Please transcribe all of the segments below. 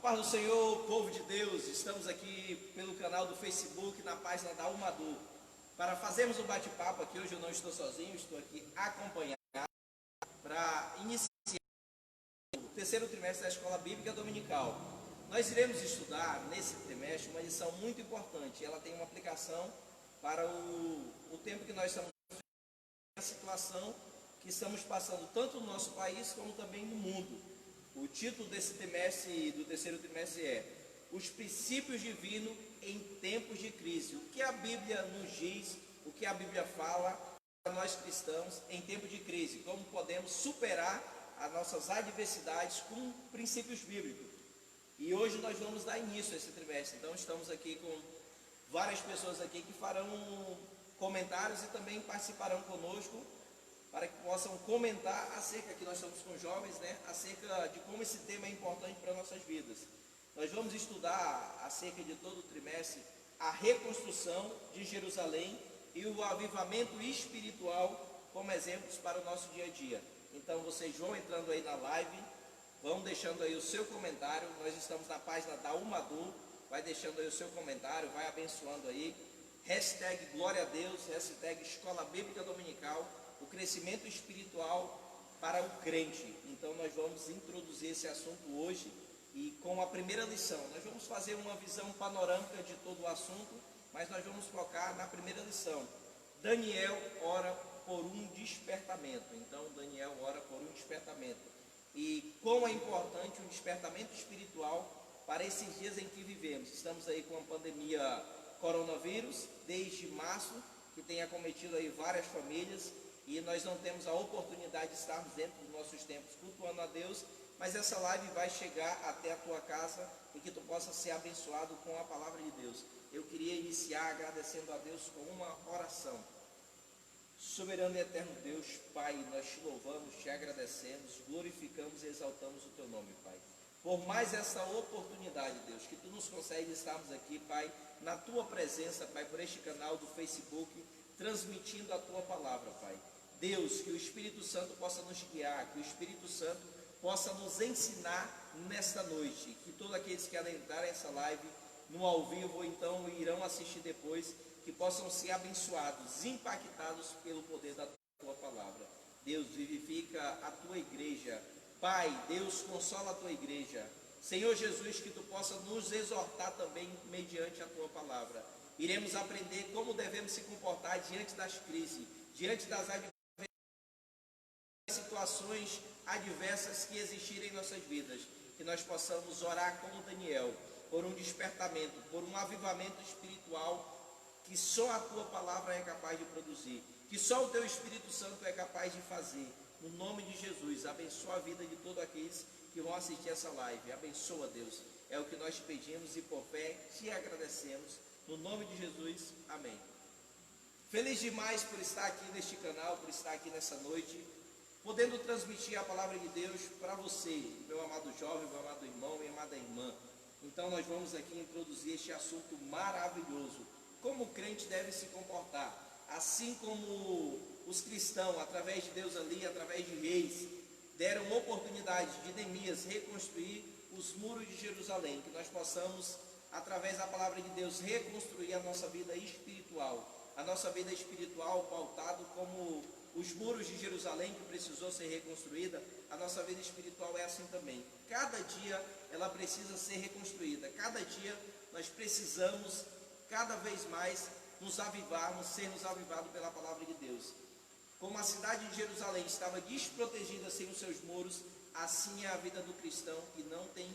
paz do Senhor, povo de Deus, estamos aqui pelo canal do Facebook, na página da Umadu, para fazermos um bate-papo aqui. Hoje eu não estou sozinho, estou aqui acompanhado para iniciar o terceiro trimestre da Escola Bíblica Dominical. Nós iremos estudar nesse trimestre uma lição muito importante, ela tem uma aplicação para o tempo que nós estamos vivendo, a situação que estamos passando tanto no nosso país como também no mundo. O título desse trimestre, do terceiro trimestre, é Os Princípios Divinos em Tempos de Crise. O que a Bíblia nos diz, o que a Bíblia fala para nós cristãos em tempos de crise, como podemos superar as nossas adversidades com princípios bíblicos. E hoje nós vamos dar início a esse trimestre, então estamos aqui com várias pessoas aqui que farão comentários e também participarão conosco, para que possam comentar acerca, que nós estamos com jovens, né, acerca de como esse tema é importante para nossas vidas. Nós vamos estudar acerca de todo o trimestre a reconstrução de Jerusalém e o avivamento espiritual como exemplos para o nosso dia a dia. Então vocês vão entrando aí na live, vão deixando aí o seu comentário. Nós estamos na página da Umadu, vai deixando aí o seu comentário, vai abençoando aí. Hashtag Glória a Deus, hashtag Escola Bíblica Dominical, o crescimento espiritual para o crente. Então nós vamos introduzir esse assunto hoje e com a primeira lição. Nós vamos fazer uma visão panorâmica de todo o assunto, mas nós vamos focar na primeira lição. Daniel ora por um despertamento. Então Daniel ora por um despertamento. E como é importante um despertamento espiritual para esses dias em que vivemos. Estamos aí com a pandemia coronavírus desde março, que tem acometido aí várias famílias, e nós não temos a oportunidade de estarmos dentro dos nossos templos cultuando a Deus, mas essa live vai chegar até a tua casa e que tu possa ser abençoado com a palavra de Deus. Eu queria iniciar agradecendo a Deus com uma oração. Soberano e eterno Deus, Pai, nós te louvamos, te agradecemos, glorificamos e exaltamos o teu nome, Pai. Por mais essa oportunidade, Deus, que tu nos concede estarmos aqui, Pai, na tua presença, Pai, por este canal do Facebook, transmitindo a tua palavra, Pai. Deus, que o Espírito Santo possa nos guiar, que o Espírito Santo possa nos ensinar nesta noite, que todos aqueles que adentrarem essa live no ao vivo ou então irão assistir depois, que possam ser abençoados, impactados pelo poder da tua palavra. Deus, vivifica a tua igreja. Pai, Deus, consola a tua igreja. Senhor Jesus, que tu possa nos exortar também mediante a tua palavra. Iremos aprender como devemos se comportar diante das crises, diante das situações adversas que existirem em nossas vidas, que nós possamos orar como Daniel, por um despertamento, por um avivamento espiritual que só a tua palavra é capaz de produzir, que só o teu Espírito Santo é capaz de fazer. No nome de Jesus, abençoa a vida de todos aqueles que vão assistir essa live. Abençoa, Deus, é o que nós te pedimos e por fé te agradecemos. No nome de Jesus, amém. Feliz demais por estar aqui neste canal, por estar aqui nessa noite, podendo transmitir a palavra de Deus para você, meu amado jovem, meu amado irmão, minha amada irmã. Então nós vamos aqui introduzir este assunto maravilhoso, como o crente deve se comportar, assim como os cristãos, através de Deus ali, através de reis, deram oportunidade de Neemias reconstruir os muros de Jerusalém, que nós possamos, através da palavra de Deus, reconstruir a nossa vida espiritual, pautado como os muros de Jerusalém que precisou ser reconstruída. A nossa vida espiritual é assim também. Cada dia ela precisa ser reconstruída. Cada dia nós precisamos, cada vez mais, nos avivarmos, sermos avivados pela palavra de Deus. Como a cidade de Jerusalém estava desprotegida sem os seus muros, assim é a vida do cristão que não tem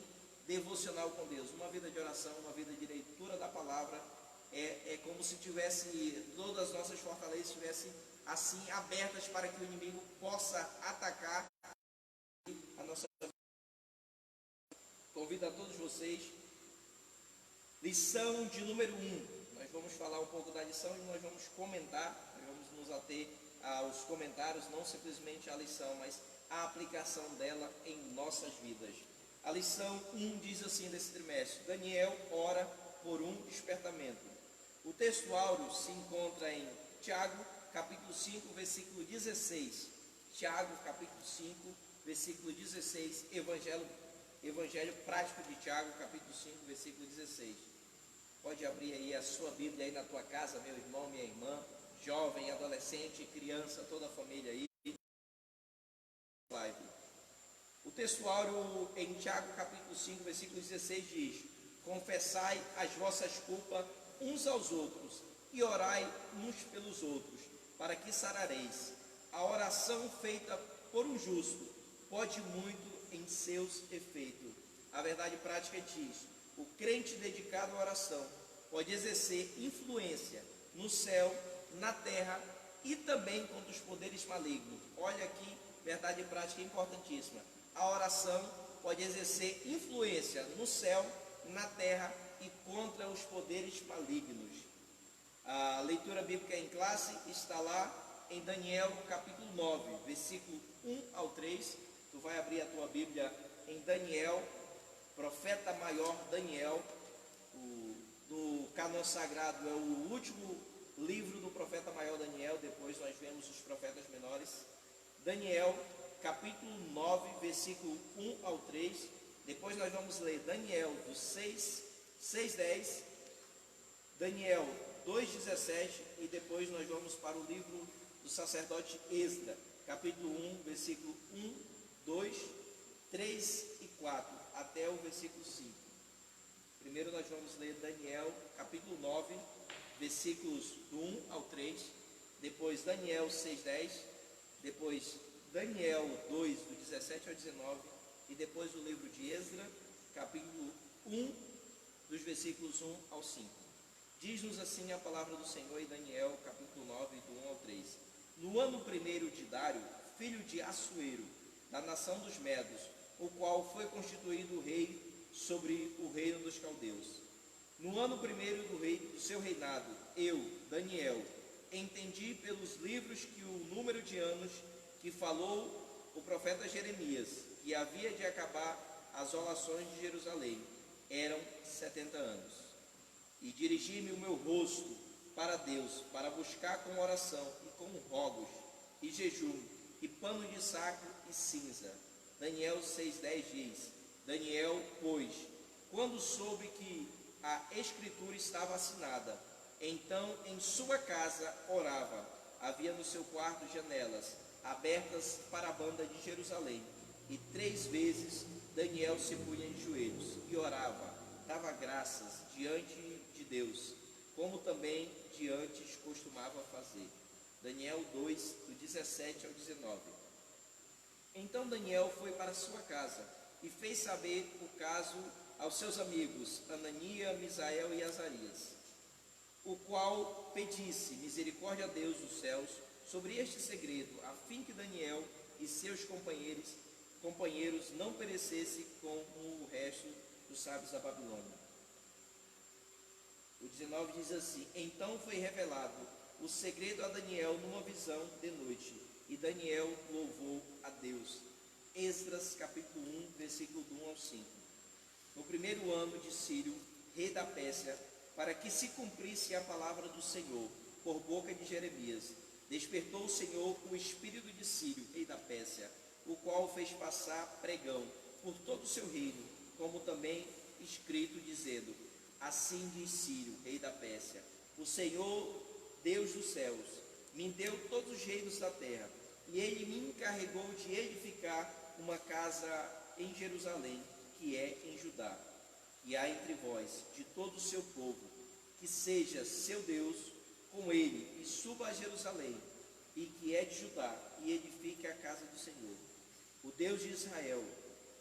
devocional com Deus. Uma vida de oração, uma vida de leitura da palavra, é como se tivesse, todas as nossas fortalezas estivessem assim abertas para que o inimigo possa atacar a nossa vida. Convido a todos vocês, lição de número 1. Nós vamos falar um pouco da lição e nós vamos comentar, nós vamos nos ater aos comentários, não simplesmente a lição, mas a aplicação dela em nossas vidas. A lição 1 diz assim desse trimestre: Daniel ora por um despertamento. O texto áureo se encontra em Tiago, capítulo 5, versículo 16. Tiago, capítulo 5, versículo 16, Evangelho Evangelho prático de Tiago, capítulo 5, versículo 16. Pode abrir aí a sua Bíblia aí na tua casa, meu irmão, minha irmã, jovem, adolescente, criança, toda a família aí. O textuário em Tiago, capítulo 5, versículo 16 diz: confessai as vossas culpas uns aos outros e orai uns pelos outros, para que sarareis. A oração feita por um justo pode muito em seus efeitos. A verdade prática diz: o crente dedicado à oração pode exercer influência no céu, na terra e também contra os poderes malignos. Olha aqui, verdade prática importantíssima. A oração pode exercer influência no céu, na terra e contra os poderes malignos. A leitura bíblica em classe está lá em Daniel capítulo 9, versículo 1 ao 3. Tu vai abrir a tua Bíblia em Daniel, profeta maior Daniel. Do cânon sagrado é o último livro do profeta maior Daniel, depois nós vemos os profetas menores. Daniel capítulo 9, versículo 1 ao 3. Depois nós vamos ler Daniel do 6:10, Daniel 2:17 e depois nós vamos para o livro do sacerdote Esdras, capítulo 1, versículo 1, 2, 3 e 4, até o versículo 5. Primeiro nós vamos ler Daniel, capítulo 9, versículos do 1 ao 3, depois Daniel 6:10, depois Daniel 2, do 17 ao 19, e depois o livro de Esdras, capítulo 1, dos versículos 1 ao 5. Diz-nos assim a palavra do Senhor em Daniel, capítulo 9, do 1 ao 3. No ano primeiro de Dário, filho de Assuero, da nação dos Medos, o qual foi constituído rei sobre o reino dos caldeus. No ano primeiro do seu reinado, eu, Daniel, entendi pelos livros que o número de anos que falou o profeta Jeremias, que havia de acabar as asolações de Jerusalém, eram 70 anos. E dirigi-me o meu rosto para Deus, para buscar com oração e com rogos, e jejum, e pano de saco e cinza. Daniel 6:10 diz: Daniel, pois, quando soube que a escritura estava assinada, então em sua casa orava, havia no seu quarto janelas abertas para a banda de Jerusalém, e 3 vezes Daniel se punha em joelhos e orava, dava graças diante de Deus, como também de antes costumava fazer. Daniel 2, do 17 ao 19. Então Daniel foi para sua casa e fez saber o caso aos seus amigos Ananias, Misael e Azarias, o qual pedisse misericórdia a Deus dos céus sobre este segredo, a fim que Daniel e seus companheiros não perecessem como o resto dos sábios da Babilônia. O 19 diz assim: então foi revelado o segredo a Daniel numa visão de noite, e Daniel louvou a Deus. Esdras capítulo 1, versículo 1 ao 5. No primeiro ano de Círio, rei da Pérsia, para que se cumprisse a palavra do Senhor, por boca de Jeremias, despertou o Senhor o espírito de Círio, rei da Pérsia, o qual fez passar pregão por todo o seu reino, como também escrito, dizendo: assim diz Círio, rei da Pérsia: o Senhor, Deus dos céus, me deu todos os reinos da terra, e ele me encarregou de edificar uma casa em Jerusalém, que é em Judá. E há entre vós, de todo o seu povo, que seja seu Deus com ele, e suba a Jerusalém, e que é de Judá, e edifique a casa do Senhor. O Deus de Israel,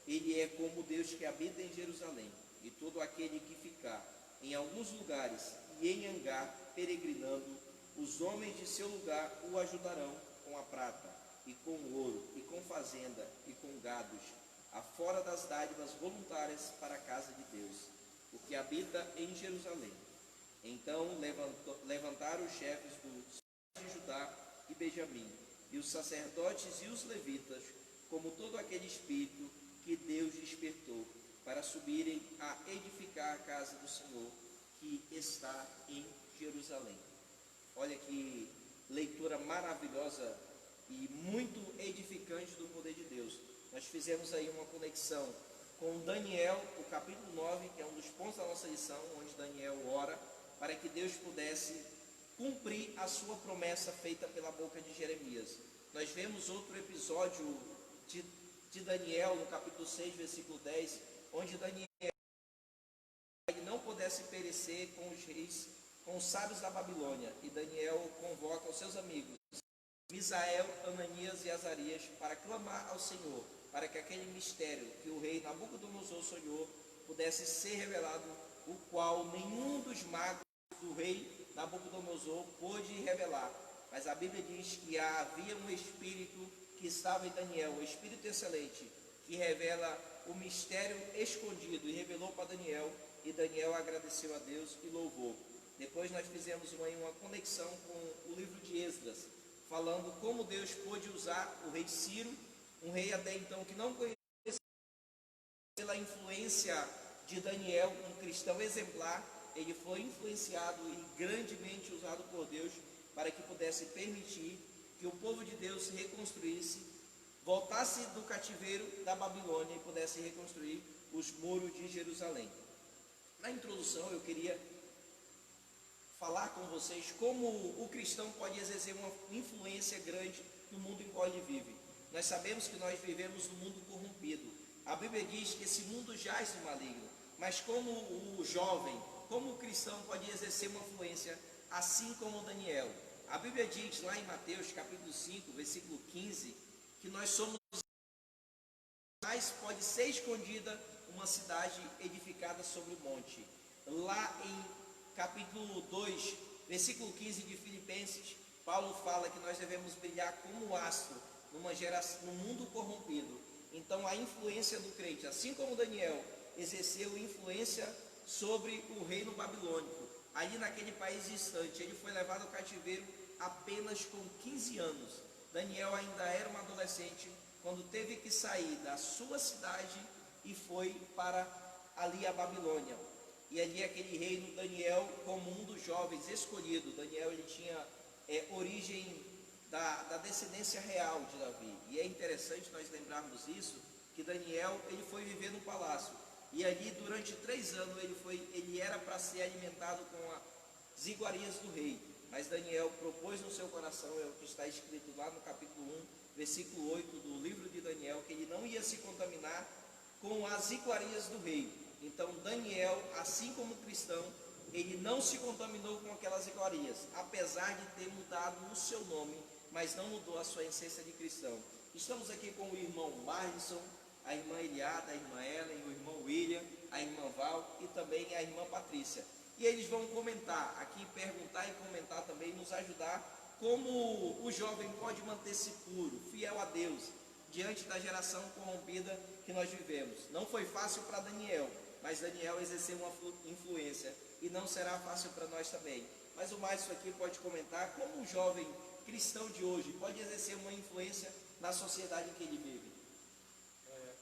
ele é como o Deus que habita em Jerusalém, e todo aquele que ficar em alguns lugares e em hangar peregrinando, os homens de seu lugar o ajudarão com a prata, e com o ouro, e com fazenda, e com gados, afora das dádivas voluntárias para a casa de Deus, o que habita em Jerusalém. Então levantaram os chefes de Judá e Benjamim, e os sacerdotes e os levitas, como todo aquele espírito que Deus despertou, para subirem a edificar a casa do Senhor, que está em Jerusalém. Olha que leitura maravilhosa e muito edificante do poder de Deus. Nós fizemos aí uma conexão com Daniel, o capítulo 9, que é um dos pontos da nossa lição, onde Daniel ora para que Deus pudesse cumprir a sua promessa feita pela boca de Jeremias. Nós vemos outro episódio de Daniel, no capítulo 6, versículo 10, onde Daniel não pudesse perecer com os reis, com os sábios da Babilônia, e Daniel convoca os seus amigos, Misael, Ananias e Azarias, para clamar ao Senhor, para que aquele mistério que o rei Nabucodonosor sonhou pudesse ser revelado, o qual nenhum dos magos do rei Nabucodonosor pôde revelar. Mas a Bíblia diz que havia um espírito que estava em Daniel, um espírito excelente, que revela o mistério escondido, e revelou para Daniel, e Daniel agradeceu a Deus e louvou. Depois nós fizemos uma conexão com o livro de Esdras, falando como Deus pôde usar o rei Ciro, um rei até então que não conhecia, pela influência de Daniel, um cristão exemplar. Ele foi influenciado e grandemente usado por Deus para que pudesse permitir que o povo de Deus se reconstruísse, voltasse do cativeiro da Babilônia e pudesse reconstruir os muros de Jerusalém. Na introdução eu queria falar com vocês como o cristão pode exercer uma influência grande no mundo em qual ele vive. Nós sabemos que nós vivemos num mundo corrompido. A Bíblia diz que esse mundo jaz no maligno, mas como o jovem, como o cristão pode exercer uma influência, assim como Daniel. A Bíblia diz lá em Mateus capítulo 5, versículo 15, que nós somos, mas pode ser escondida uma cidade edificada sobre o monte. Lá em capítulo 2, versículo 15 de Filipenses, Paulo fala que nós devemos brilhar como astro numa geração, num mundo corrompido. Então a influência do crente, assim como Daniel exerceu influência sobre o reino babilônico, ali naquele país distante, ele foi levado ao cativeiro apenas com 15 anos. Daniel ainda era um adolescente quando teve que sair da sua cidade e foi para ali a Babilônia. E ali aquele reino, Daniel como um dos jovens escolhidos. Daniel ele tinha origem da descendência real de Davi. E é interessante nós lembrarmos isso, que Daniel ele foi viver no palácio. E ali durante 3 anos ele era para ser alimentado com as iguarias do rei. Mas Daniel propôs no seu coração, é o que está escrito lá no capítulo 1, versículo 8 do livro de Daniel, que ele não ia se contaminar com as iguarias do rei. Então Daniel, assim como cristão, ele não se contaminou com aquelas iguarias, apesar de ter mudado o seu nome, mas não mudou a sua essência de cristão. Estamos aqui com o irmão Marlison, a irmã Eliada, a irmã Ellen, o irmão William, a irmã Val e também a irmã Patrícia. E eles vão comentar aqui, perguntar e comentar também, nos ajudar como o jovem pode manter-se puro, fiel a Deus, diante da geração corrompida que nós vivemos. Não foi fácil para Daniel, mas Daniel exerceu uma influência e não será fácil para nós também. Mas o Márcio aqui pode comentar como um jovem cristão de hoje pode exercer uma influência na sociedade em que ele vive.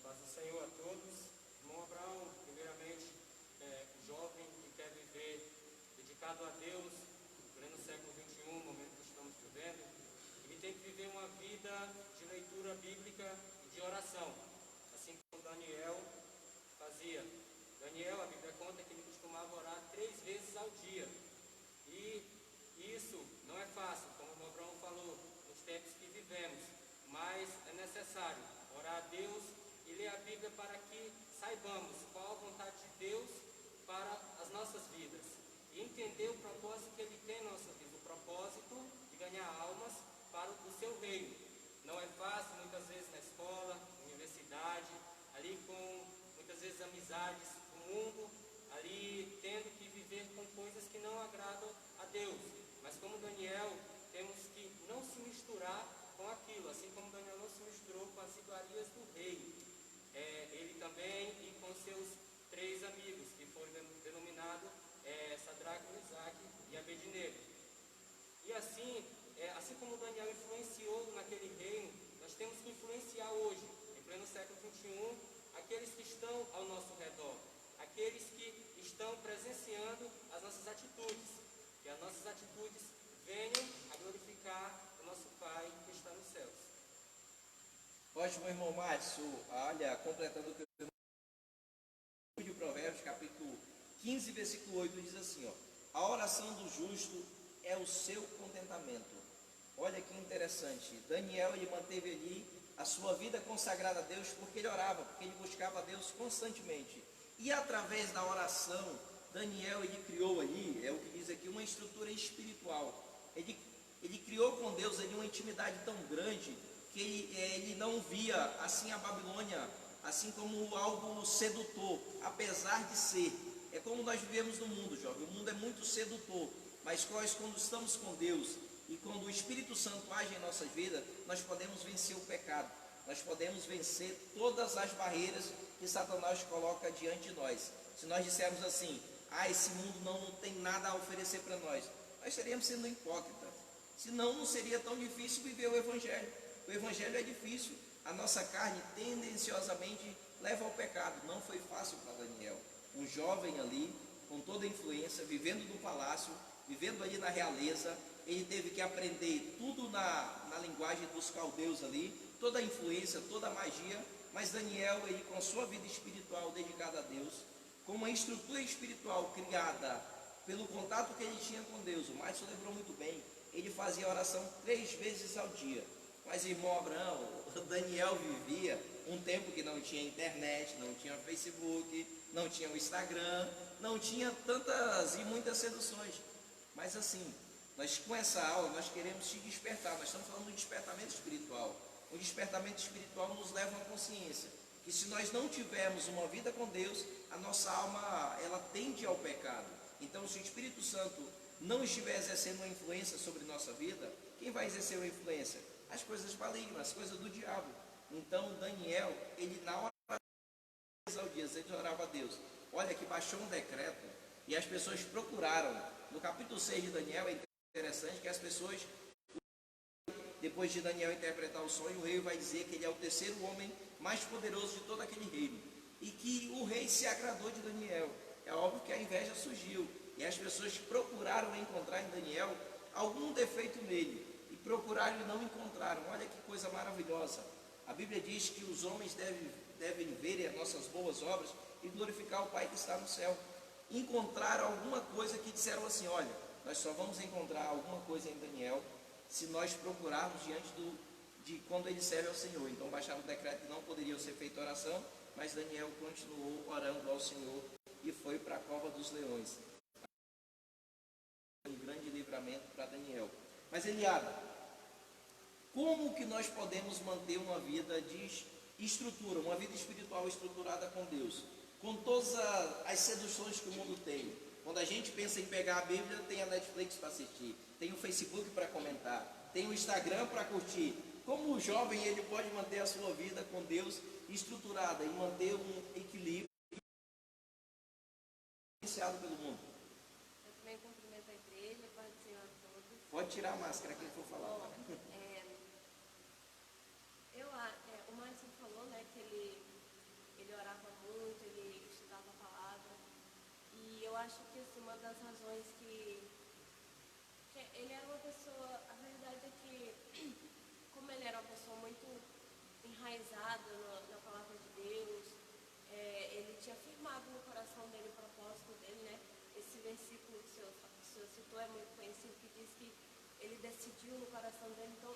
Paz do Senhor a todos. Irmão Abraão, primeiramente, jovem que quer viver dedicado a Deus, pleno século XXI, no momento que estamos vivendo, ele tem que viver uma vida de leitura bíblica e de oração, assim como Daniel fazia. Daniel, a Bíblia conta que ele costumava orar 3 vezes ao dia. E isso não é fácil, como o irmão Abraão falou, nos tempos que vivemos, mas é necessário orar a Deus e ler a Bíblia para que saibamos qual a vontade de Deus para as nossas vidas e entender o propósito que Ele tem na nossa vida, o propósito de ganhar almas para o seu reino. Não é fácil, muitas vezes na escola, na universidade, ali com muitas vezes amizades do mundo, ali tendo que viver com coisas que não agradam a Deus. Mas como Daniel, temos que não se misturar com aquilo, assim como Daniel não se misturou com as iguarias do rei. Ele também e com seus 3 amigos, que foram denominados Sadraque, Mesaque e Abednego. E assim, assim como Daniel influenciou naquele reino, nós temos que influenciar hoje, em pleno século XXI, aqueles que estão ao nosso redor, aqueles que estão presenciando as nossas atitudes, que as nossas atitudes venham a glorificar o nosso Pai que está nos céus. Ótimo, irmão Márcio. Olha, completando o que 15, versículo 8 diz assim, ó: a oração do justo é o seu contentamento. Olha que interessante, Daniel, ele manteve ali a sua vida consagrada a Deus porque ele orava, porque ele buscava a Deus constantemente. E através da oração, Daniel, ele criou ali, é o que diz aqui, uma estrutura espiritual. Ele criou com Deus ali uma intimidade tão grande que ele não via assim a Babilônia assim como algo sedutor, apesar de ser. É como nós vivemos no mundo, jovem. O mundo é muito sedutor, mas nós, quando estamos com Deus e quando o Espírito Santo age em nossas vidas, nós podemos vencer o pecado, nós podemos vencer todas as barreiras que Satanás coloca diante de nós. Se nós dissermos assim, esse mundo não tem nada a oferecer para nós estaríamos sendo hipócritas. Senão não seria tão difícil viver o Evangelho. O Evangelho é difícil, a nossa carne tendenciosamente leva ao pecado. Não foi fácil para Daniel, um jovem ali, com toda a influência, vivendo no palácio, vivendo ali na realeza. Ele teve que aprender tudo na linguagem dos caldeus ali, toda a influência, toda a magia. Mas Daniel, ele com a sua vida espiritual dedicada a Deus, com uma estrutura espiritual criada pelo contato que ele tinha com Deus, o Márcio lembrou muito bem, ele fazia oração 3 vezes ao dia. Mas irmão Abraão, Daniel vivia um tempo que não tinha internet, não tinha Facebook, não tinha o Instagram, não tinha tantas e muitas seduções. Mas assim, nós com essa aula, nós queremos te despertar, nós estamos falando de despertamento espiritual. O despertamento espiritual nos leva a uma consciência que se nós não tivermos uma vida com Deus, a nossa alma, ela tende ao pecado. Então, se o Espírito Santo não estiver exercendo uma influência sobre nossa vida, quem vai exercer uma influência? As coisas malignas, as coisas do diabo. Então, Daniel, ele na hora ao dia, ele orava a Deus. Olha que baixou um decreto e as pessoas procuraram. No capítulo 6 de Daniel é interessante que as pessoas, depois de Daniel interpretar o sonho, o rei vai dizer que ele é o terceiro homem mais poderoso de todo aquele reino. E que o rei se agradou de Daniel. É óbvio que a inveja surgiu. E as pessoas procuraram encontrar em Daniel algum defeito nele. E procuraram e não encontraram. Olha que coisa maravilhosa. A Bíblia diz que os homens devem ver as nossas boas obras e glorificar o Pai que está no céu. Encontraram alguma coisa que disseram assim, olha, nós só vamos encontrar alguma coisa em Daniel se nós procurarmos diante de quando ele serve ao Senhor. Então baixaram o decreto que não poderia ser feita oração, mas Daniel continuou orando ao Senhor e foi para a cova dos leões. Um grande livramento para Daniel. Mas Eliada, como que nós podemos manter uma vida de estrutura, uma vida espiritual estruturada com Deus? Com todas as seduções que o mundo tem. Quando a gente pensa em pegar a Bíblia, tem a Netflix para assistir, tem o Facebook para comentar, tem o Instagram para curtir. Como o jovem ele pode manter a sua vida com Deus estruturada e manter um equilíbrio influenciado pelo mundo? Eu também cumprimento a igreja, paz do Senhor a todos. Pode tirar a máscara quem for falar. Bom, o Márcio falou, né, que ele orava muito, ele estudava a palavra. E eu acho que assim, uma das razões que ele era uma pessoa, a verdade é que, como ele era uma pessoa muito enraizada na palavra de Deus, ele tinha firmado no coração dele o propósito dele, né? Esse versículo que o senhor citou é muito conhecido, que diz que ele decidiu no coração dele. Então,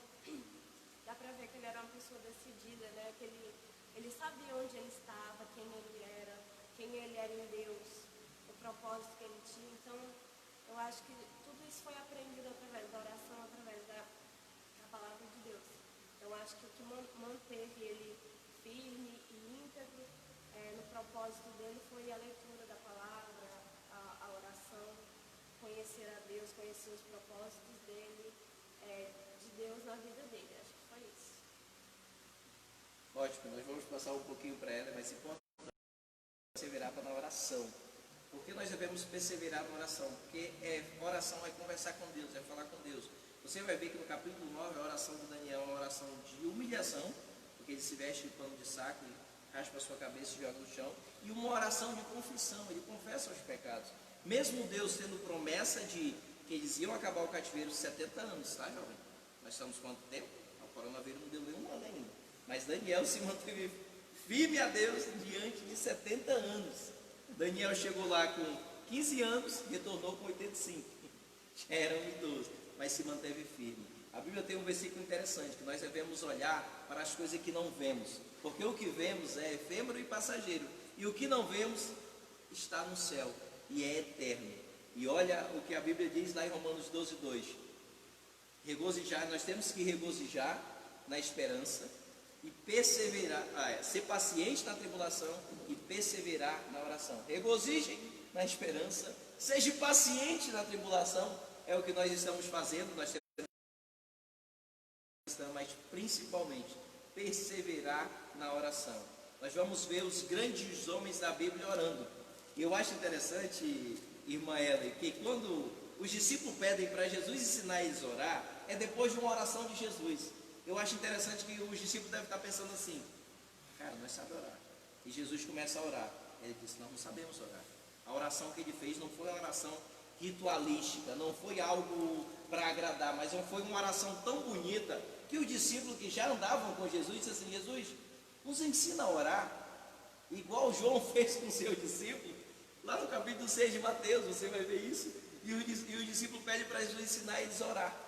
dá para ver que ele era uma pessoa decidida, né? Que ele sabia onde ele estava, quem ele era em Deus, o propósito que ele tinha. Então, eu acho que tudo isso foi aprendido através da oração, através da palavra de Deus. Então, eu acho que o que manteve ele firme e íntegro no propósito dele foi a leitura da palavra, a oração, conhecer a Deus, conhecer os propósitos dele, de Deus na vida dele. Acho que foi isso. Ótimo, nós vamos passar um pouquinho para ela, mas se pode perseverar na oração. Por que nós devemos perseverar na oração? Porque oração é conversar com Deus, é falar com Deus. Você vai ver que no capítulo 9, a oração de Daniel é uma oração de humilhação, porque ele se veste de pano de saco e raspa a sua cabeça e joga no chão, e uma oração de confissão, ele confessa os pecados. Mesmo Deus tendo promessa de que eles iam acabar o cativeiro de 70 anos, tá, jovem? Nós estamos quanto tempo? O coronavírus não deu nem um ano ainda. Mas Daniel se manteve firme a Deus diante de 70 anos. Daniel chegou lá com 15 anos, retornou com 85. Já era um idoso, mas se manteve firme. A Bíblia tem um versículo interessante, que nós devemos olhar para as coisas que não vemos, porque o que vemos é efêmero e passageiro, e o que não vemos está no céu e é eterno. E olha o que a Bíblia diz lá em Romanos 12:2. Regozijar, nós temos que regozijar na esperança e perseverar, ser paciente na tribulação e perseverar na oração. Regozijem na esperança, seja paciente na tribulação, é o que nós estamos fazendo, nós temos, mas principalmente perseverar na oração. Nós vamos ver os grandes homens da Bíblia orando. E eu acho interessante, irmã Ellen, que quando os discípulos pedem para Jesus ensinar eles a orar, é depois de uma oração de Jesus. Eu acho interessante que os discípulos devem estar pensando assim: cara, nós sabemos orar. E Jesus começa a orar. Ele disse: nós não sabemos orar. A oração que ele fez não foi uma oração ritualística, não foi algo para agradar, mas foi uma oração tão bonita que os discípulos que já andavam com Jesus disseram assim: Jesus, nos ensina a orar, igual João fez com o seu discípulo. Lá no capítulo 6 de Mateus, você vai ver isso. E o discípulo pede para Jesus ensinar eles a orar.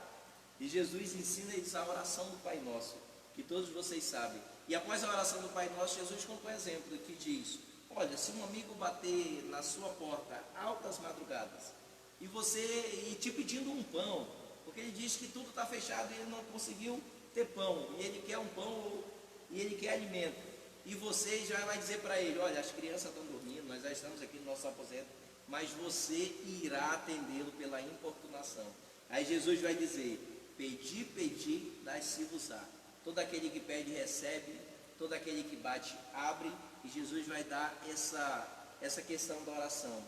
E Jesus ensina eles a oração do Pai Nosso, que todos vocês sabem. E após a oração do Pai Nosso, Jesus conta um exemplo que diz: olha, se um amigo bater na sua porta altas madrugadas, e te pedindo um pão, porque ele diz que tudo está fechado e ele não conseguiu ter pão, e ele quer um pão, e ele quer alimento, e você já vai dizer para ele: olha, as crianças estão dormindo, nós já estamos aqui no nosso aposento, mas você irá atendê-lo pela importunação. Aí Jesus vai dizer: pedi, pedi, dá-se-vos-á. Todo aquele que pede, recebe. Todo aquele que bate, abre. E Jesus vai dar essa questão da oração.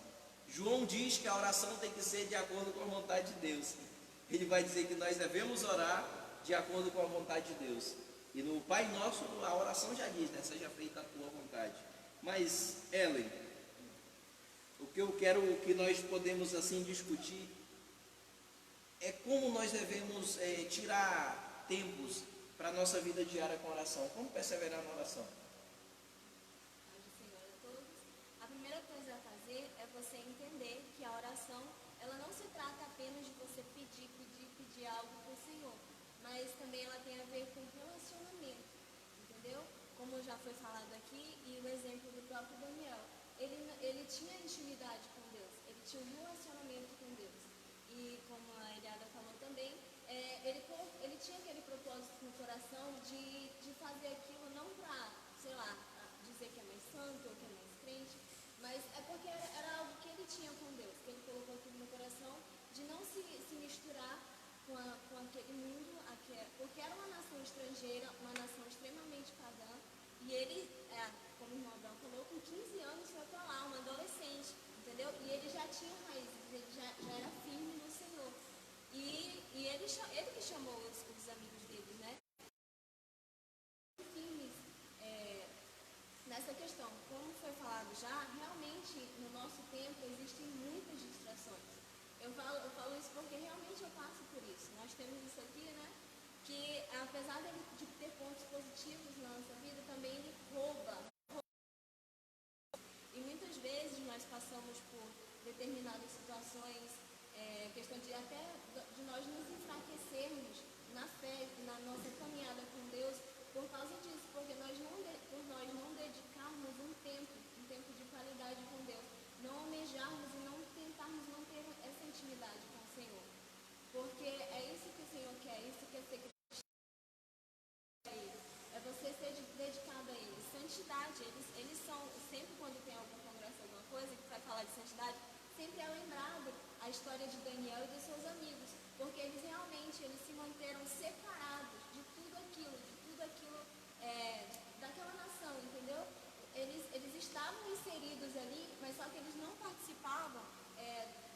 João diz que a oração tem que ser de acordo com a vontade de Deus. Ele vai dizer que nós devemos orar de acordo com a vontade de Deus. E no Pai Nosso, a oração já diz, né? Seja feita a tua vontade. Mas, Ellen, o que eu quero que nós podemos assim discutir é como nós devemos tirar tempos para a nossa vida diária com oração. Como perseverar na oração? Senhor a todos. A primeira coisa a fazer é você entender que a oração, ela não se trata apenas de você pedir algo para o Senhor, mas também ela tem a ver com relacionamento, entendeu? Como já foi falado aqui, e o exemplo do próprio Daniel, ele tinha intimidade com Deus, ele tinha um relacionamento com Deus. E como a Eliada falou também, ele tinha aquele propósito no coração de fazer aquilo não para, sei lá, dizer que é mais santo ou que é mais crente, mas é porque era algo que ele tinha com Deus, que ele colocou aquilo no coração, de não se misturar com aquele mundo, porque era uma nação estrangeira, uma nação extremamente pagã, e ele, como o irmão Abraão falou, com 15 anos foi para lá, um adolescente, entendeu? E ele já tinha raízes, ele já era firme no Senhor. E ele que chamou os amigos dele, né? Firmes nessa questão. Como foi falado já, realmente no nosso tempo existem muitas distrações. Eu falo isso porque realmente eu passo por isso. Nós temos isso aqui, né? Que apesar de ter pontos positivos na nossa vida, também ele rouba. E muitas vezes nós passamos por determinadas situações, questão de até de nós nos enfraquecermos na fé, na nossa caminhada com Deus, por causa disso, porque por nós não dedicarmos um tempo de qualidade com Deus, não almejarmos e não tentarmos não ter essa intimidade com o Senhor, porque é isso que o Senhor quer, isso que é ser cristão, é você ser dedicado a Ele. Santidade, eles são, sempre quando tem algum congresso, alguma coisa que vai falar de santidade, sempre é lembrado a história de Daniel e dos seus amigos, porque eles realmente se manteram separados de tudo aquilo daquela nação, entendeu? Eles estavam inseridos ali, mas só que eles não participavam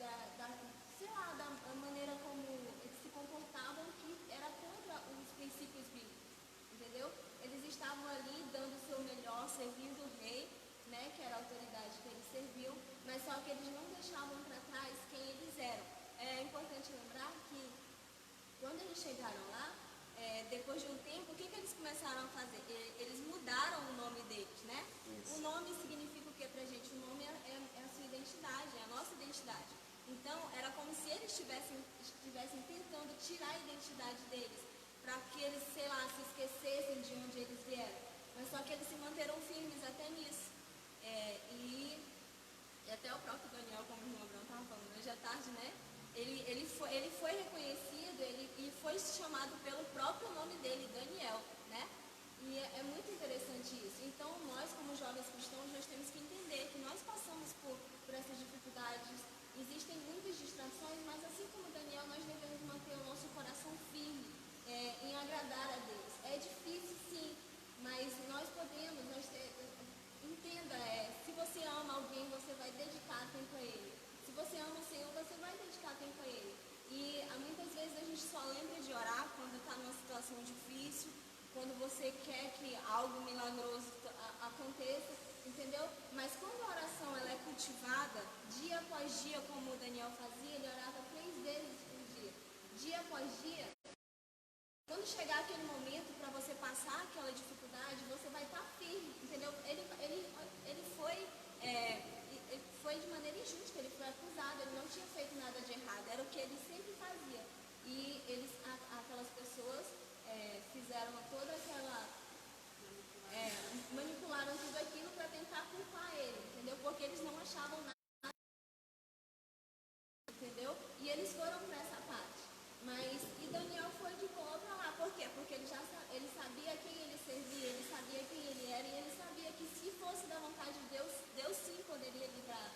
da maneira como eles se comportavam, que era contra os princípios bíblicos, entendeu? Eles estavam ali dando o seu melhor, servindo o rei, né, que era a autoridade que eles serviam, mas só que eles não deixavam para trás quem eles eram. É importante lembrar que quando eles chegaram lá, depois de um tempo, o que eles começaram a fazer? Eles mudaram o nome deles, né? Isso. O nome significa o que pra gente? O nome é a sua identidade, é a nossa identidade. para que eles, sei lá, se esquecessem de onde eles vieram. Mas só que eles se manteram firmes até nisso. E até o próprio Daniel, como o irmão Abraão estava falando hoje à tarde, né? Ele foi reconhecido, ele foi chamado pelo próprio nome dele, Daniel, né? E é muito interessante isso. Então, nós, como jovens cristãos, nós temos que entender que nós passamos por essas dificuldades. Existem muitas distrações, mas assim como Daniel, nós devemos manter o nosso coração firme em agradar a Deus. É difícil, sim, mas nós podemos, entenda, se você ama alguém, você vai dedicar tempo a ele. Se você ama o Senhor, você vai dedicar tempo a ele. E muitas vezes a gente só lembra de orar quando está numa situação difícil, quando você quer que algo milagroso aconteça, entendeu? Mas quando a oração ela é cultivada, dia após dia, como o Daniel fazia, ele orava 3 vezes por dia. Dia após dia, quando chegar aquele momento para você passar aquela dificuldade, você vai estar firme, entendeu? Ele foi de maneira injusta, ele foi acusado, ele não tinha feito nada de errado, era o que ele sempre fazia. E aquelas pessoas fizeram toda aquela... manipularam tudo aquilo para tentar culpar ele, entendeu? Porque eles não achavam nada, entendeu? E eles foram para essa parte. E Daniel foi de boa para lá. Por quê? Porque ele sabia quem ele servia, ele sabia quem ele era, e ele sabia que se fosse da vontade de Deus, Deus sim poderia livrar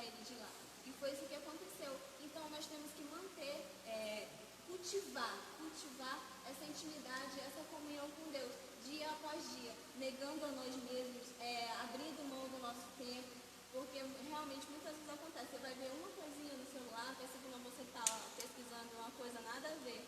ele de lá. E foi isso que aconteceu. Então nós temos que manter, cultivar essa intimidade, essa comunhão com Deus, dia após dia, negando a nós mesmos, abrindo mão do nosso tempo, porque realmente muitas vezes acontece, você vai ver uma coisinha no celular, a segunda você está pesquisando uma coisa nada a ver,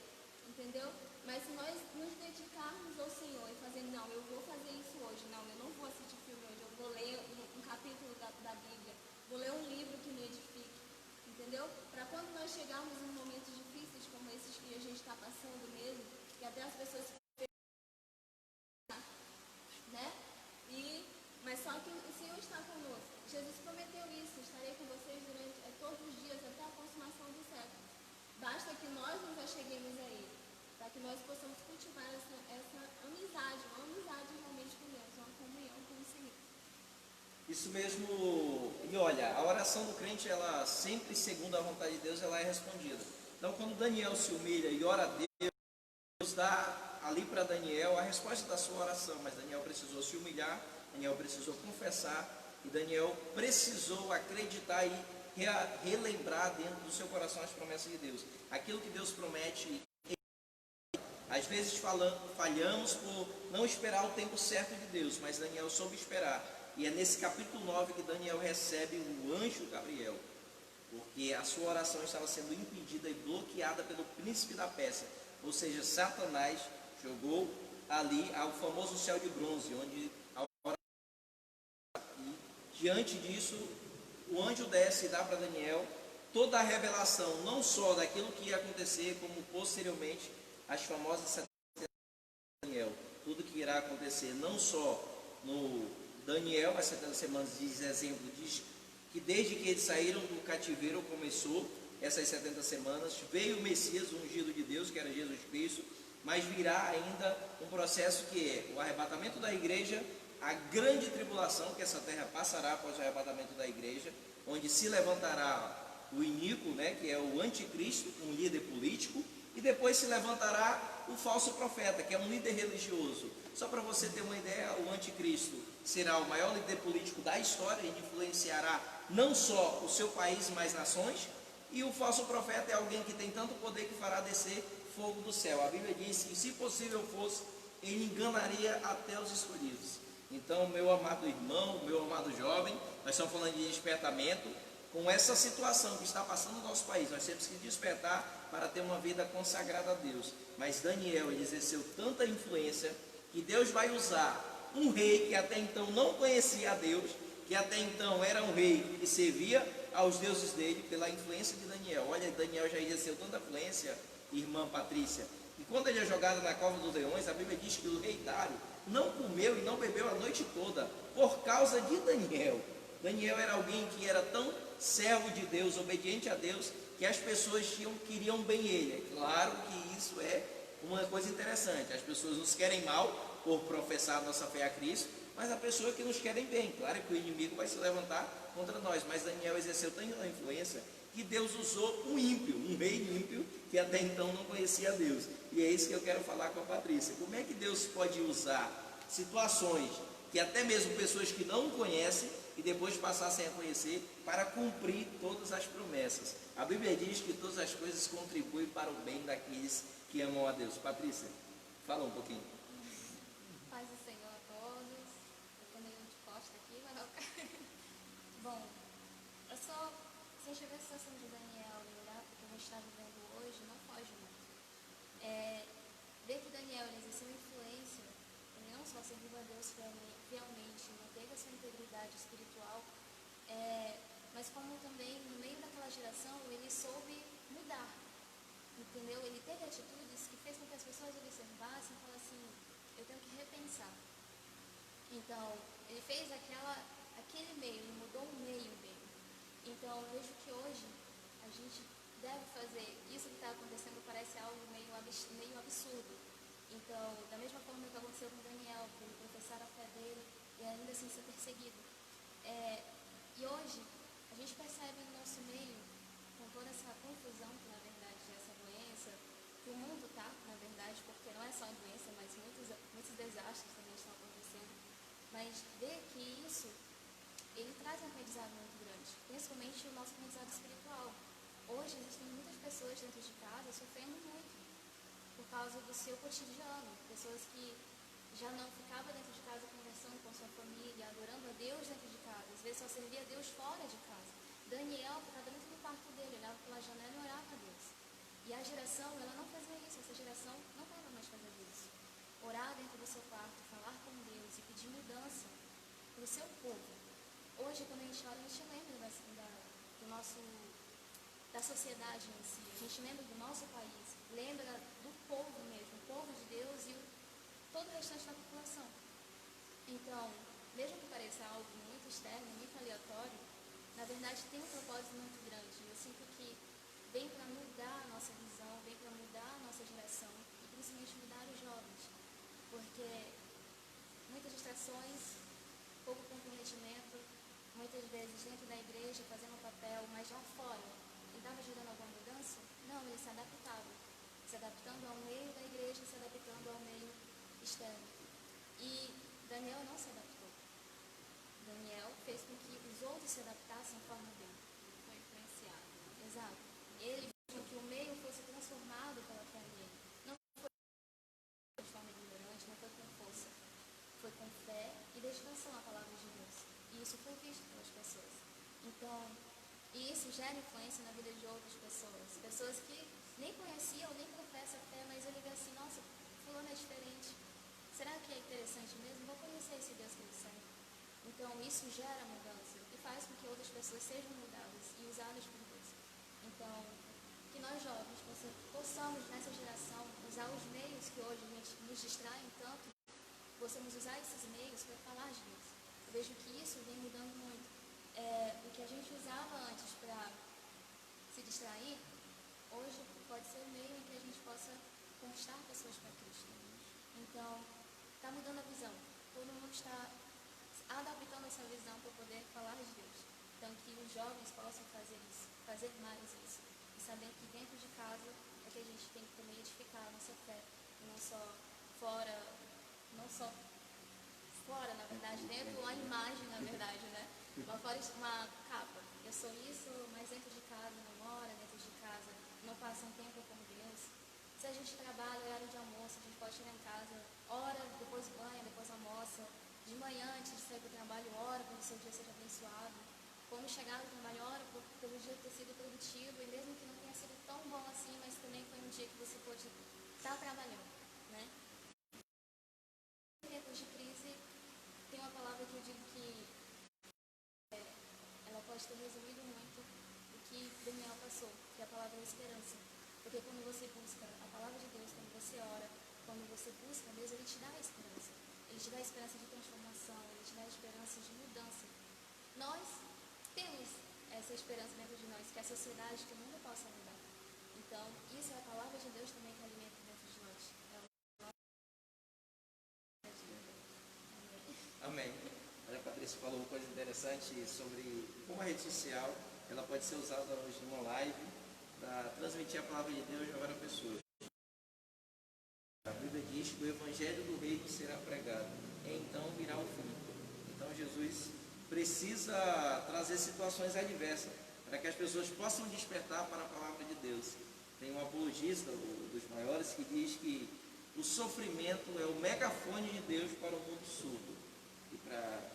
entendeu? Mas se nós nos dedicarmos ao Senhor e fazer, não, eu vou fazer isso hoje, não, eu não vou assistir filme hoje, eu vou ler um capítulo da Bíblia, vou ler um livro que me edifique, entendeu? Para quando nós chegarmos em momentos difíceis como esses que a gente está passando mesmo, que até as pessoas... né? Mas só que o Senhor está conosco. Jesus prometeu isso, estarei com vocês durante todos os dias até a consumação do século. Basta que nós nos acheguemos a Ele, para que nós possamos cultivar essa amizade, uma amizade realmente com Deus, uma comunhão com o Senhor. Isso mesmo. E olha, a oração do crente, ela sempre, segundo a vontade de Deus, ela é respondida. Então, quando Daniel se humilha e ora a Deus, Deus dá ali para Daniel a resposta da sua oração, mas Daniel precisou se humilhar, Daniel precisou confessar, e Daniel precisou acreditar e relembrar dentro do seu coração as promessas de Deus. Aquilo que Deus promete, às vezes falhamos por não esperar o tempo certo de Deus, mas Daniel soube esperar. E é nesse capítulo 9 que Daniel recebe o anjo Gabriel, porque a sua oração estava sendo impedida e bloqueada pelo príncipe da Pérsia, ou seja, Satanás jogou ali ao famoso céu de bronze, onde a oração, e diante disso o anjo desce e dá para Daniel toda a revelação, não só daquilo que ia acontecer, como posteriormente as famosas 70 de Daniel, tudo que irá acontecer, não só no Daniel, as 70 semanas diz exemplo, diz que desde que eles saíram do cativeiro começou essas 70 semanas, veio o Messias, o ungido de Deus, que era Jesus Cristo, mas virá ainda um processo que é o arrebatamento da igreja, a grande tribulação, que essa terra passará após o arrebatamento da igreja, onde se levantará o iníquo, né, que é o anticristo, um líder político, e depois se levantará o falso profeta, que é um líder religioso. Só para você ter uma ideia, o anticristo será o maior líder político da história, ele influenciará não só o seu país, mas nações, e o falso profeta é alguém que tem tanto poder que fará descer fogo do céu. A Bíblia diz que, se possível fosse, ele enganaria até os escolhidos. Então, meu amado irmão, meu amado jovem, nós estamos falando de despertamento. Com essa situação que está passando no nosso país, nós temos que despertar para ter uma vida consagrada a Deus. Mas Daniel, ele exerceu tanta influência que Deus vai usar um rei que até então não conhecia a Deus, que até então era um rei que servia aos deuses dele, pela influência de Daniel. Olha, Daniel já exerceu tanta influência, irmã Patrícia, e quando ele é jogado na cova dos leões, a Bíblia diz que o rei Dário não comeu e não bebeu a noite toda por causa de Daniel. Daniel era alguém que era tão servo de Deus, obediente a Deus, que as pessoas queriam bem ele. É claro que isso é uma coisa interessante, as pessoas nos querem mal por professar a nossa fé a Cristo, mas a pessoa que nos querem bem. Claro que o inimigo vai se levantar contra nós, mas Daniel exerceu tanta influência que Deus usou um ímpio, um rei ímpio, que até então não conhecia Deus. E é isso que eu quero falar com a Patrícia. Como é que Deus pode usar situações que até mesmo pessoas que não conhecem e depois passassem a conhecer para cumprir todas as promessas? A Bíblia diz que todas as coisas contribuem para o bem daqueles que amam a Deus. Patrícia, fala um pouquinho. Paz do Senhor a todos. Eu tô meio de costa aqui, mas não. Bom, eu só, se a gente ver a situação de Daniel e olhar para o que a gente está vivendo hoje, não foge muito. Ver que Daniel ele exerceu influência, ele não só serviu a Deus fielmente, manteve a sua integridade espiritual, mas como também, no meio daquela geração, ele soube mudar. Entendeu? Ele teve atitudes que fez com que as pessoas observassem e falassem assim, eu tenho que repensar. Então, ele fez aquele meio, ele mudou o meio dele. Então, eu vejo que hoje a gente deve fazer isso que está acontecendo, parece algo meio absurdo. Então, da mesma forma que aconteceu com Daniel, por ele professar a fé dele e ainda assim ser perseguido. E hoje, a gente percebe no nosso meio, com toda essa confusão que na verdade é essa doença, que o mundo está, na verdade, porque não é só a doença, mas muitos desastres também estão acontecendo. Mas ver que isso, ele traz um aprendizado muito grande, principalmente o nosso aprendizado espiritual. Hoje existem muitas pessoas dentro de casa sofrendo muito por causa do seu cotidiano, pessoas que já não ficavam dentro de casa conversando com sua família, adorando a Deus dentro de casa, às vezes só servia a Deus fora de casa. Daniel ficava dentro do quarto dele, olhava pela janela e orava a Deus. E a geração, ela não fazia isso, essa geração não estava mais fazendo isso. Orar dentro do seu quarto, falar com Deus e pedir mudança para o seu povo. Hoje, quando a gente olha, a gente lembra da sociedade em si, a gente lembra do nosso país, lembra do povo mesmo, o povo de Deus e todo o restante da população. Então, mesmo que pareça algo muito externo, muito aleatório, na verdade tem um propósito muito grande. Eu sinto que vem para mudar a nossa visão, vem para mudar a nossa geração e principalmente mudar os jovens. Porque muitas distrações, pouco comprometimento, muitas vezes dentro da igreja fazendo um papel, mas lá fora, ele estava gerando alguma mudança? Não, ele se adaptava. Se adaptando ao meio da igreja, se adaptando ao meio externo. E Daniel não se adaptou. Daniel fez com que os outros se adaptassem à forma dele. Foi influenciado. Exato. Ele fez com que o meio fosse transformado pela fé dele. Não foi de forma ignorante, não foi com força. Foi com fé e dedicação à palavra de Deus. E isso foi visto pelas pessoas. Então, e isso gera influência na vida de outras pessoas. Pessoas que nem conheciam, nem professam a fé, mas ele vê assim, nossa, fulano é diferente. Será que é interessante mesmo? Vou conhecer esse Deus que ele serve. Então, isso gera mudança e faz com que outras pessoas sejam mudadas e usadas por Deus. Então, que nós jovens possamos, nessa geração, usar os meios que hoje a gente nos distraem tanto, possamos usar esses meios para falar de Deus. Eu vejo que isso vem mudando muito. O que a gente usava antes para se distrair, hoje pode ser o meio em que a gente possa conquistar pessoas para Cristo. Então, está mudando a visão. Todo mundo está adaptando essa visão para poder falar de Deus. Então, que os jovens possam fazer isso, fazer mais isso. E saber que dentro de casa é que a gente tem que também edificar a nossa fé. E não só fora, na verdade, dentro a imagem, na verdade, né? Lá fora uma capa. Eu sou isso, mas dentro de casa não mora, dentro de casa não passa um tempo com Deus. Se a gente trabalha, horário de almoço, a gente pode chegar em casa, ora, depois banha, depois almoça. De manhã, antes de sair para o trabalho, ora para que o seu dia seja abençoado. Quando chegar no trabalho, ora pelo dia ter sido produtivo, e mesmo que não tenha sido tão bom assim, mas também foi um dia que você pôde estar trabalhando, né? Em tempos de crise, tem uma palavra que eu digo que ela pode ter resumido muito o que Daniel passou, que é a palavra esperança. Porque quando você busca a palavra de Deus, quando você ora, quando você busca Deus, Ele te dá a esperança. Ele te dá a esperança de transformação, Ele te dá a esperança de mudança. Nós temos essa esperança dentro de nós, que a sociedade, que o mundo possa mudar. Então, isso é a palavra de Deus também que alimenta dentro de nós. Patrícia falou uma coisa interessante sobre como a rede social ela pode ser usada hoje numa live para transmitir a palavra de Deus a várias pessoas. A Bíblia diz que o evangelho do reino será pregado, e então virá o fim. Então Jesus precisa trazer situações adversas para que as pessoas possam despertar para a palavra de Deus. Tem um apologista, dos maiores, que diz que o sofrimento é o megafone de Deus para o mundo surdo. E para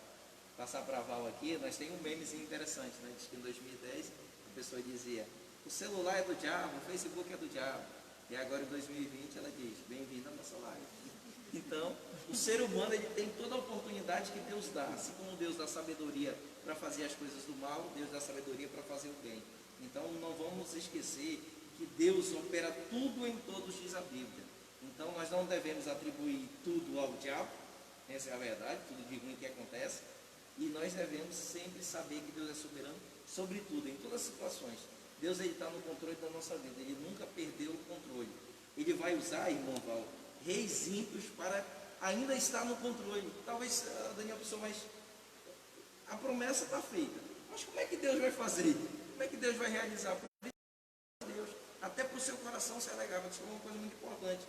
passar para a Val aqui, nós temos um memezinho interessante, né? Diz que em 2010 a pessoa dizia: o celular é do diabo, o Facebook é do diabo. E agora em 2020 ela diz: bem-vinda à nossa live. Então, o ser humano ele tem toda a oportunidade que Deus dá. Assim como Deus dá sabedoria para fazer as coisas do mal, Deus dá sabedoria para fazer o bem. Então, não vamos esquecer que Deus opera tudo em todos, diz a Bíblia. Então, nós não devemos atribuir tudo ao diabo, essa é a verdade, tudo de ruim que acontece. E nós devemos sempre saber que Deus é soberano sobre tudo, em todas as situações. Deus está no controle da nossa vida, Ele nunca perdeu o controle. Ele vai usar, irmão Val, reis ímpios para ainda estar no controle. Talvez a Daniel pensou, mas a promessa está feita. Mas como é que Deus vai fazer? Como é que Deus vai realizar? Deus, até para o seu coração se alegrava. Isso é uma coisa muito importante.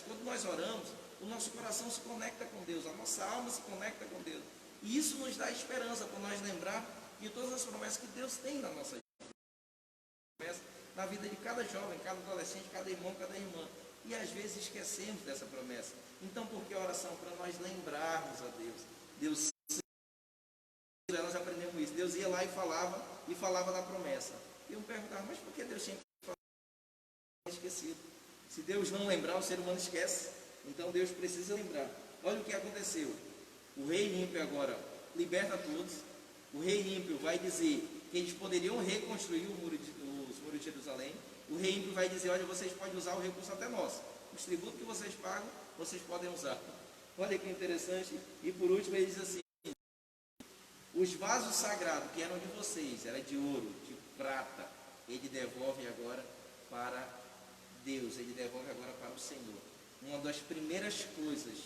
Quando nós oramos, o nosso coração se conecta com Deus, a nossa alma se conecta com Deus. E isso nos dá esperança para nós lembrar de todas as promessas que Deus tem na nossa vida, na vida de cada jovem, cada adolescente, cada irmão, cada irmã. E às vezes esquecemos dessa promessa. Então, por que a oração? Para nós lembrarmos a Deus. Deus, nós aprendemos isso. Deus ia lá e falava da promessa. E eu me perguntava, mas por que Deus tinha que falar? Esquecido. Se Deus não lembrar, o ser humano esquece. Então Deus precisa lembrar. Olha o que aconteceu. O rei ímpio agora liberta todos. O rei ímpio vai dizer que eles poderiam reconstruir os muros de Jerusalém. O rei ímpio vai dizer, olha, vocês podem usar o recurso até nosso. Os tributos que vocês pagam, vocês podem usar. Olha que interessante. E por último ele diz assim, os vasos sagrados que eram de vocês, era de ouro, de prata, ele devolve agora para Deus, ele devolve agora para o Senhor. Uma das primeiras coisas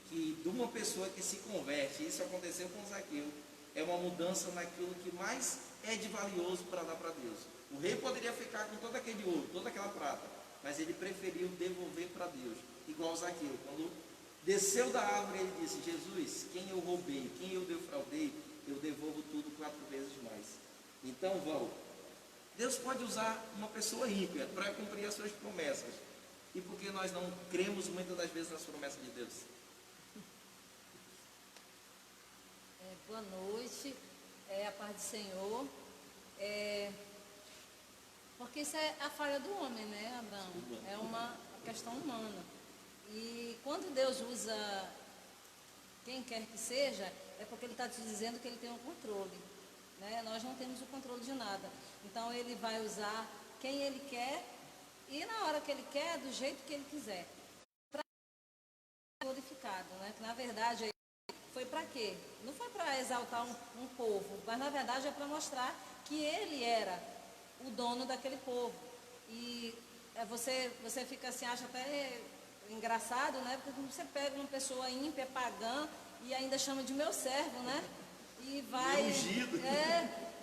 que de uma pessoa que se converte, isso aconteceu com Zaqueu, é uma mudança naquilo que mais é de valioso para dar para Deus. O rei poderia ficar com todo aquele ouro, toda aquela prata, mas ele preferiu devolver para Deus, igual Zaqueu. Quando desceu da árvore, ele disse, Jesus, quem eu roubei, quem eu defraudei, eu devolvo tudo 4 vezes mais. Então, Val, Deus pode usar uma pessoa ímpia para cumprir as suas promessas. E por que nós não cremos muitas das vezes nas promessas de Deus? Boa noite, a paz do Senhor. Porque isso é a falha do homem, né, Abraão? É uma questão humana. E quando Deus usa quem quer que seja, é porque Ele está te dizendo que Ele tem o controle. Né? Nós não temos o controle de nada. Então Ele vai usar quem Ele quer e na hora que Ele quer, do jeito que Ele quiser. Para ser glorificado, né? Que na verdade foi para quê? Não foi para exaltar um povo, mas na verdade é para mostrar que Ele era o dono daquele povo. E você fica assim, acha até engraçado, né? Porque você pega uma pessoa ímpia, pagã, e ainda chama de meu servo, né? E vai.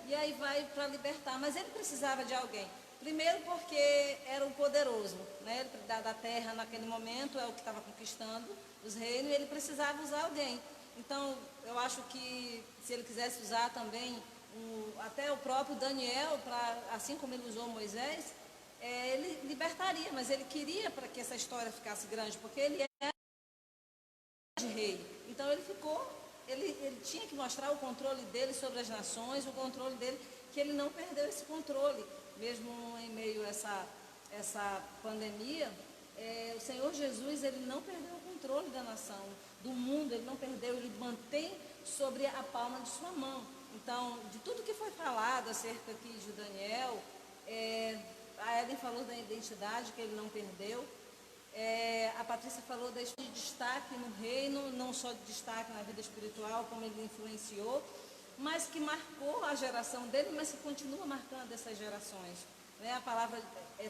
E aí vai para libertar. Mas ele precisava de alguém. Primeiro porque era o poderoso, né? Ele, da terra naquele momento, é o que estava conquistando os reinos, e ele precisava usar alguém. Então, eu acho que se ele quisesse usar também até o próprio Daniel, assim como ele usou Moisés, ele libertaria, mas ele queria para que essa história ficasse grande, porque ele era de rei. Então ele tinha que mostrar o controle dele sobre as nações, o controle dele, que ele não perdeu esse controle, mesmo em meio a essa pandemia. O Senhor Jesus, ele não perdeu o controle da nação, do mundo, ele não perdeu, ele mantém sobre a palma de sua mão. Então, de tudo que foi falado acerca aqui de Daniel, a Ellen falou da identidade que ele não perdeu, a Patrícia falou de destaque no reino, não só de destaque na vida espiritual, como ele influenciou, mas que marcou a geração dele, mas que continua marcando essas gerações. Né? A palavra,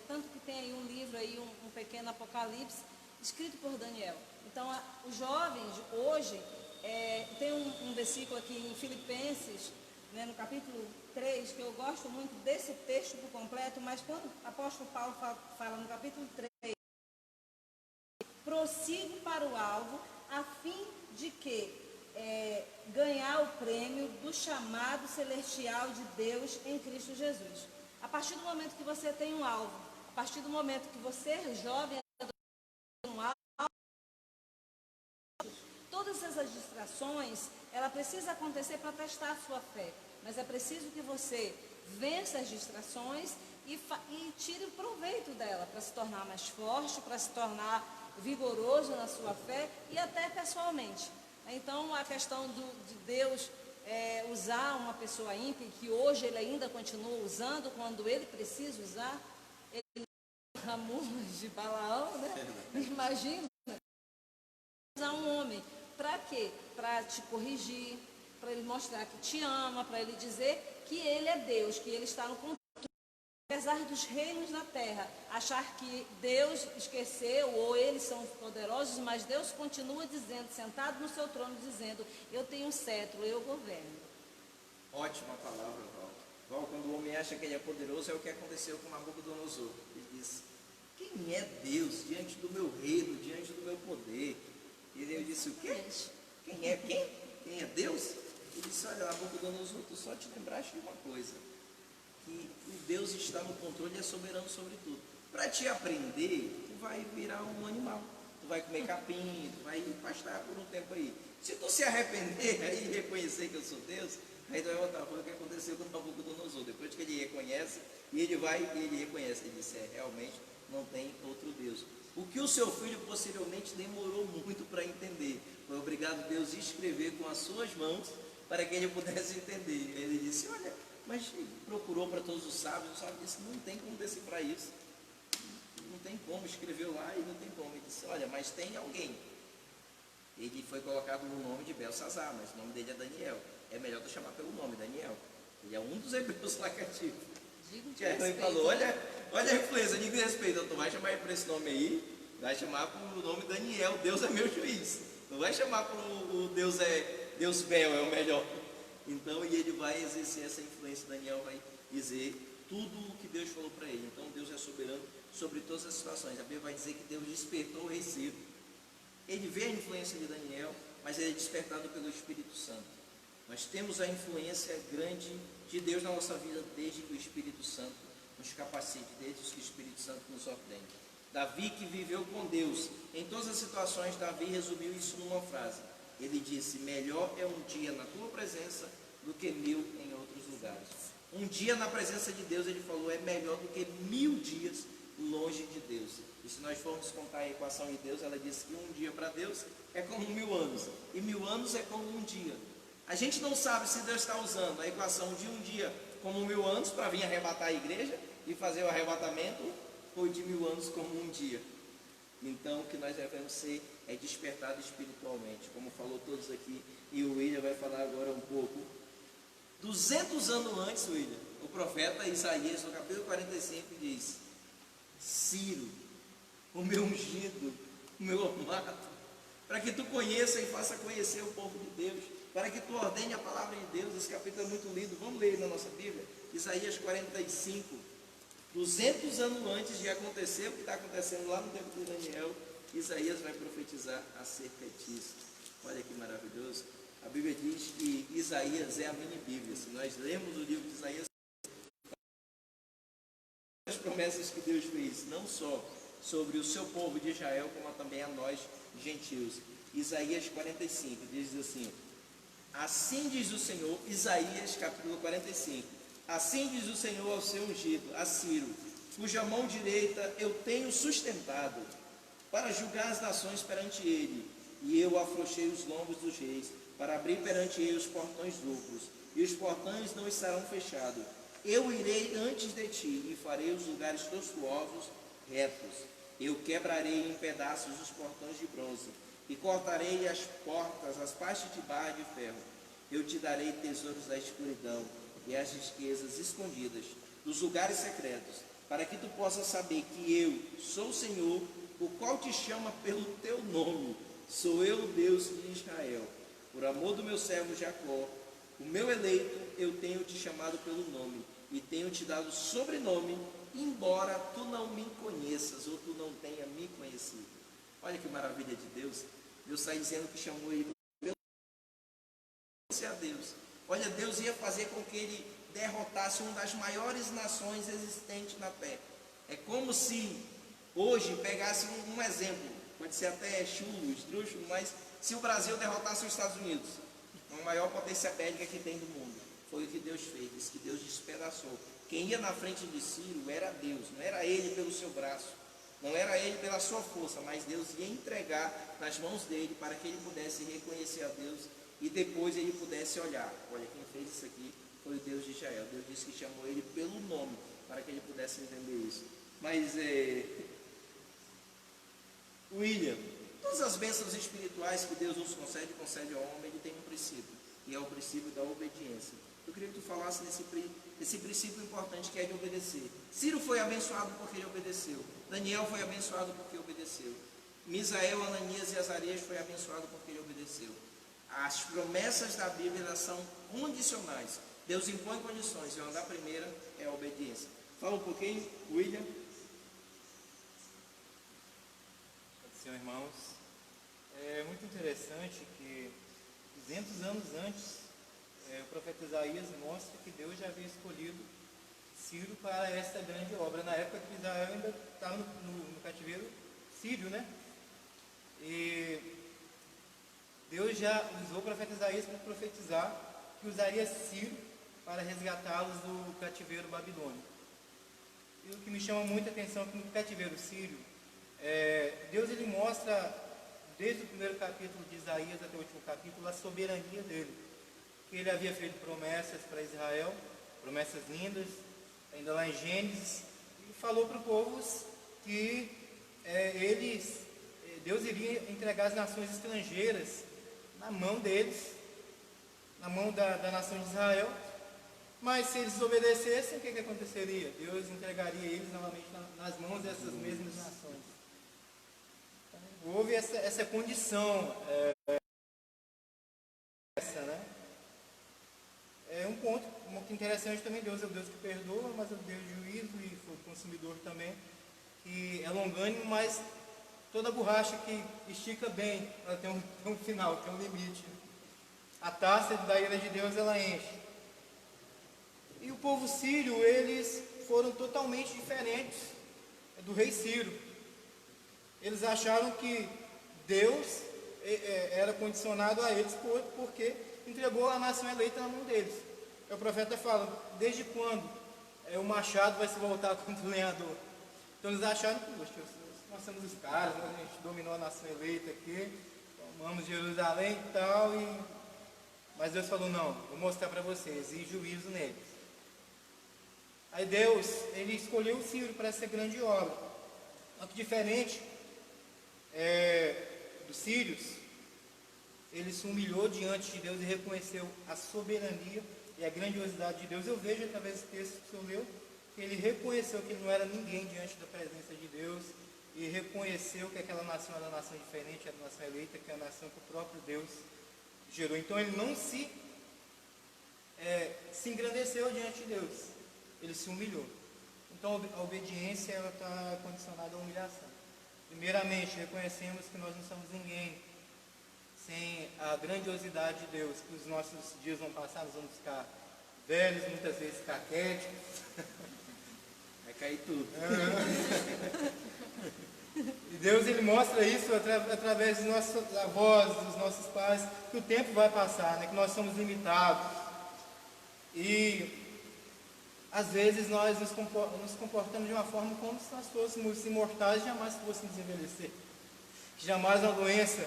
tanto que tem aí um livro, aí, um pequeno apocalipse, escrito por Daniel. Então, os jovens hoje, tem um versículo aqui em Filipenses, né, no capítulo 3, que eu gosto muito desse texto por completo, mas quando o apóstolo Paulo fala no capítulo 3, prossigo para o alvo, a fim de que ganhar o prêmio do chamado celestial de Deus em Cristo Jesus. A partir do momento que você tem um alvo, a partir do momento que você é jovem, um alvo, todas essas distrações, ela precisa acontecer para testar a sua fé. Mas é preciso que você vença as distrações e tire o proveito dela para se tornar mais forte, para se tornar vigoroso na sua fé e até pessoalmente. Então, a questão de Deus usar uma pessoa ímpia, que hoje ele ainda continua usando, quando ele precisa usar, ele Ramuz de Balaão, né? Imagina, usar um homem. Para quê? Para te corrigir, para ele mostrar que te ama, para ele dizer que ele é Deus, que ele está no controle. Apesar dos reinos da terra achar que Deus esqueceu ou eles são poderosos, mas Deus continua dizendo, sentado no seu trono, dizendo: eu tenho um cetro, eu governo. Ótima palavra, Val. Val, quando o homem acha que ele é poderoso, é o que aconteceu com Nabucodonosor. Ele disse: quem é Deus diante do meu reino, diante do meu poder? E ele disse: o quê? Quem é quem? Quem é Deus? Ele disse: olha, Nabucodonosor, tu só te lembraste de uma coisa, que o Deus está no controle e é soberano sobre tudo. Para te aprender, tu vai virar um animal, tu vai comer capim, tu vai pastar por um tempo aí. Se tu se arrepender aí e reconhecer que eu sou Deus, aí tu vai voltar. Foi o que aconteceu com o Nabucodonosor. Depois que ele reconhece, e ele vai e ele reconhece, ele disse: realmente não tem outro Deus. O que o seu filho posteriormente demorou muito para entender. Foi obrigado Deus a escrever com as suas mãos para que ele pudesse entender. Ele disse: olha, mas procurou para todos os sábios, o sábio disse: não tem como decifrar isso. Não tem como, escreveu lá e não tem como. Ele disse: olha, mas tem alguém. Ele foi colocado no nome de Belsazar, mas o nome dele é Daniel. É melhor tu chamar pelo nome, Daniel. Ele é um dos hebreus lá cativos. Ele falou: olha a influência, diga de respeito. Tu vai chamar ele por esse nome aí, vai chamar pelo nome Daniel, Deus é meu juiz. Não vai chamar pelo Deus Bel, é o melhor. Então, e ele vai exercer essa influência. Daniel vai dizer tudo o que Deus falou para ele. Então, Deus é soberano sobre todas as situações. A Bíblia vai dizer que Deus despertou o rei Ciro. Ele vê a influência de Daniel, mas ele é despertado pelo Espírito Santo. Nós temos a influência grande de Deus na nossa vida desde que o Espírito Santo nos capacite, desde que o Espírito Santo nos ordene. Davi, que viveu com Deus em todas as situações, Davi resumiu isso numa frase. Ele disse: melhor é um dia na tua presença do que 1000 em outros lugares. Um dia na presença de Deus, ele falou, é melhor do que 1000 dias longe de Deus. E se nós formos contar a equação de Deus, ela diz que um dia para Deus é como 1000 anos. E 1000 anos é como um dia. A gente não sabe se Deus está usando a equação de um dia como 1000 anos para vir arrebatar a igreja e fazer o arrebatamento, ou de 1000 anos como um dia. Então, o que nós devemos ser é despertado espiritualmente, como falou todos aqui, e o William vai falar agora um pouco. 200 anos antes, William, o profeta Isaías, no capítulo 45, diz: Ciro, o meu ungido, o meu amado, para que tu conheça e faça conhecer o povo de Deus, para que tu ordene a palavra de Deus. Esse capítulo é muito lindo, vamos ler na nossa Bíblia, Isaías 45, 200 anos antes de acontecer o que está acontecendo lá no tempo de Daniel, Isaías vai profetizar acerca disso. Olha que maravilhoso. A Bíblia diz que Isaías é a mini Bíblia. Se nós lermos o livro de Isaías, as promessas que Deus fez, não só sobre o seu povo de Israel, como também a nós, gentios. Isaías 45, diz assim: assim diz o Senhor, Isaías capítulo 45, assim diz o Senhor ao seu ungido, a Ciro, cuja mão direita eu tenho sustentado, para julgar as nações perante ele, e eu afrouxei os lombos dos reis, para abrir perante ele os portões duplos, e os portões não estarão fechados. Eu irei antes de ti, e farei os lugares tortuosos retos. Eu quebrarei em pedaços os portões de bronze, e cortarei as portas, as pastes de barra de ferro. Eu te darei tesouros da escuridão, e as riquezas escondidas dos lugares secretos, para que tu possas saber que eu sou o Senhor, o qual te chama pelo teu nome. Sou eu, Deus de Israel. por amor do meu servo Jacó, o meu eleito, eu tenho te chamado pelo nome, e tenho te dado sobrenome, embora tu não me conheças, ou tu não tenha me conhecido. Olha que maravilha de Deus. Deus está dizendo que chamou ele pelo nome a Deus. Olha, Deus ia fazer com que ele derrotasse uma das maiores nações existentes na terra. É como se hoje pegasse um exemplo, pode ser até chulo, esdrúxulo, mas se o Brasil derrotasse os Estados Unidos, a maior potência bélica que tem do mundo, foi o que Deus fez, diz que Deus despedaçou. Quem ia na frente de Ciro era Deus, não era ele pelo seu braço, não era ele pela sua força, mas Deus ia entregar nas mãos dele para que ele pudesse reconhecer a Deus e depois ele pudesse olhar. Olha, quem fez isso aqui foi o Deus de Israel. Deus disse que chamou ele pelo nome para que ele pudesse entender isso. Mas, William, todas as bênçãos espirituais que Deus nos concede, concede ao homem, ele tem um princípio, e é o princípio da obediência. Eu queria que tu falasse desse princípio importante que é de obedecer. Ciro foi abençoado porque ele obedeceu. Daniel foi abençoado porque obedeceu. Misael, Ananias e Azarias foi abençoado porque ele obedeceu. As promessas da Bíblia, elas são condicionais. Deus impõe condições, e uma da primeira é a obediência. Fala um pouquinho, William. Senhor, irmãos, é muito interessante que 200 anos antes, o profeta Isaías mostra que Deus já havia escolhido Ciro para essa grande obra, na época que Israel ainda estava no cativeiro sírio, né? E Deus já usou o profeta Isaías para profetizar que usaria Ciro para resgatá-los do cativeiro babilônico. E o que me chama muita atenção é que no cativeiro sírio, Deus ele mostra, desde o primeiro capítulo de Isaías até o último capítulo, a soberania dele. Que ele havia feito promessas para Israel, promessas lindas, ainda lá em Gênesis, e falou para o povo que Deus iria entregar as nações estrangeiras na mão deles, na mão da nação de Israel. Mas se eles obedecessem, o que aconteceria? Deus entregaria eles novamente nas mãos dessas mesmas nações. Então, houve essa condição, né? É um ponto muito interessante também. Deus é o Deus que perdoa, mas é o Deus de juízo e foi consumidor também, que é longânimo, mas toda borracha que estica bem, ela tem um final, tem um limite. A taça da ira de Deus, ela enche. E o povo sírio, eles foram totalmente diferentes do rei Ciro. Eles acharam que Deus era condicionado a eles porque entregou a nação eleita na mão deles. O profeta fala, desde quando o machado vai se voltar contra o lenhador? Então eles acharam que, poxa, nós somos os caras, né? A gente dominou a nação eleita aqui, tomamos Jerusalém e tal, mas Deus falou, não, vou mostrar para vocês, e juízo neles. Aí Deus, ele escolheu o Ciro para essa grande obra. Só que diferente dos sírios, ele se humilhou diante de Deus e reconheceu a soberania e a grandiosidade de Deus. Eu vejo através desse texto que o senhor leu, que ele reconheceu que ele não era ninguém diante da presença de Deus e reconheceu que aquela nação era uma nação diferente, era uma nação eleita, que é a nação que o próprio Deus gerou. Então ele não se engrandeceu diante de Deus, ele se humilhou. Então a obediência ela está condicionada à humilhação. Primeiramente, reconhecemos que nós não somos ninguém sem a grandiosidade de Deus, que os nossos dias vão passar, nós vamos ficar velhos, muitas vezes caquéticos. Vai cair tudo. E Deus ele mostra isso através dos nossos avós, dos nossos pais, que o tempo vai passar, né? Que nós somos limitados. E às vezes nós nos comportamos de uma forma como se nós fôssemos imortais e jamais fôssemos envelhecer. Que jamais uma doença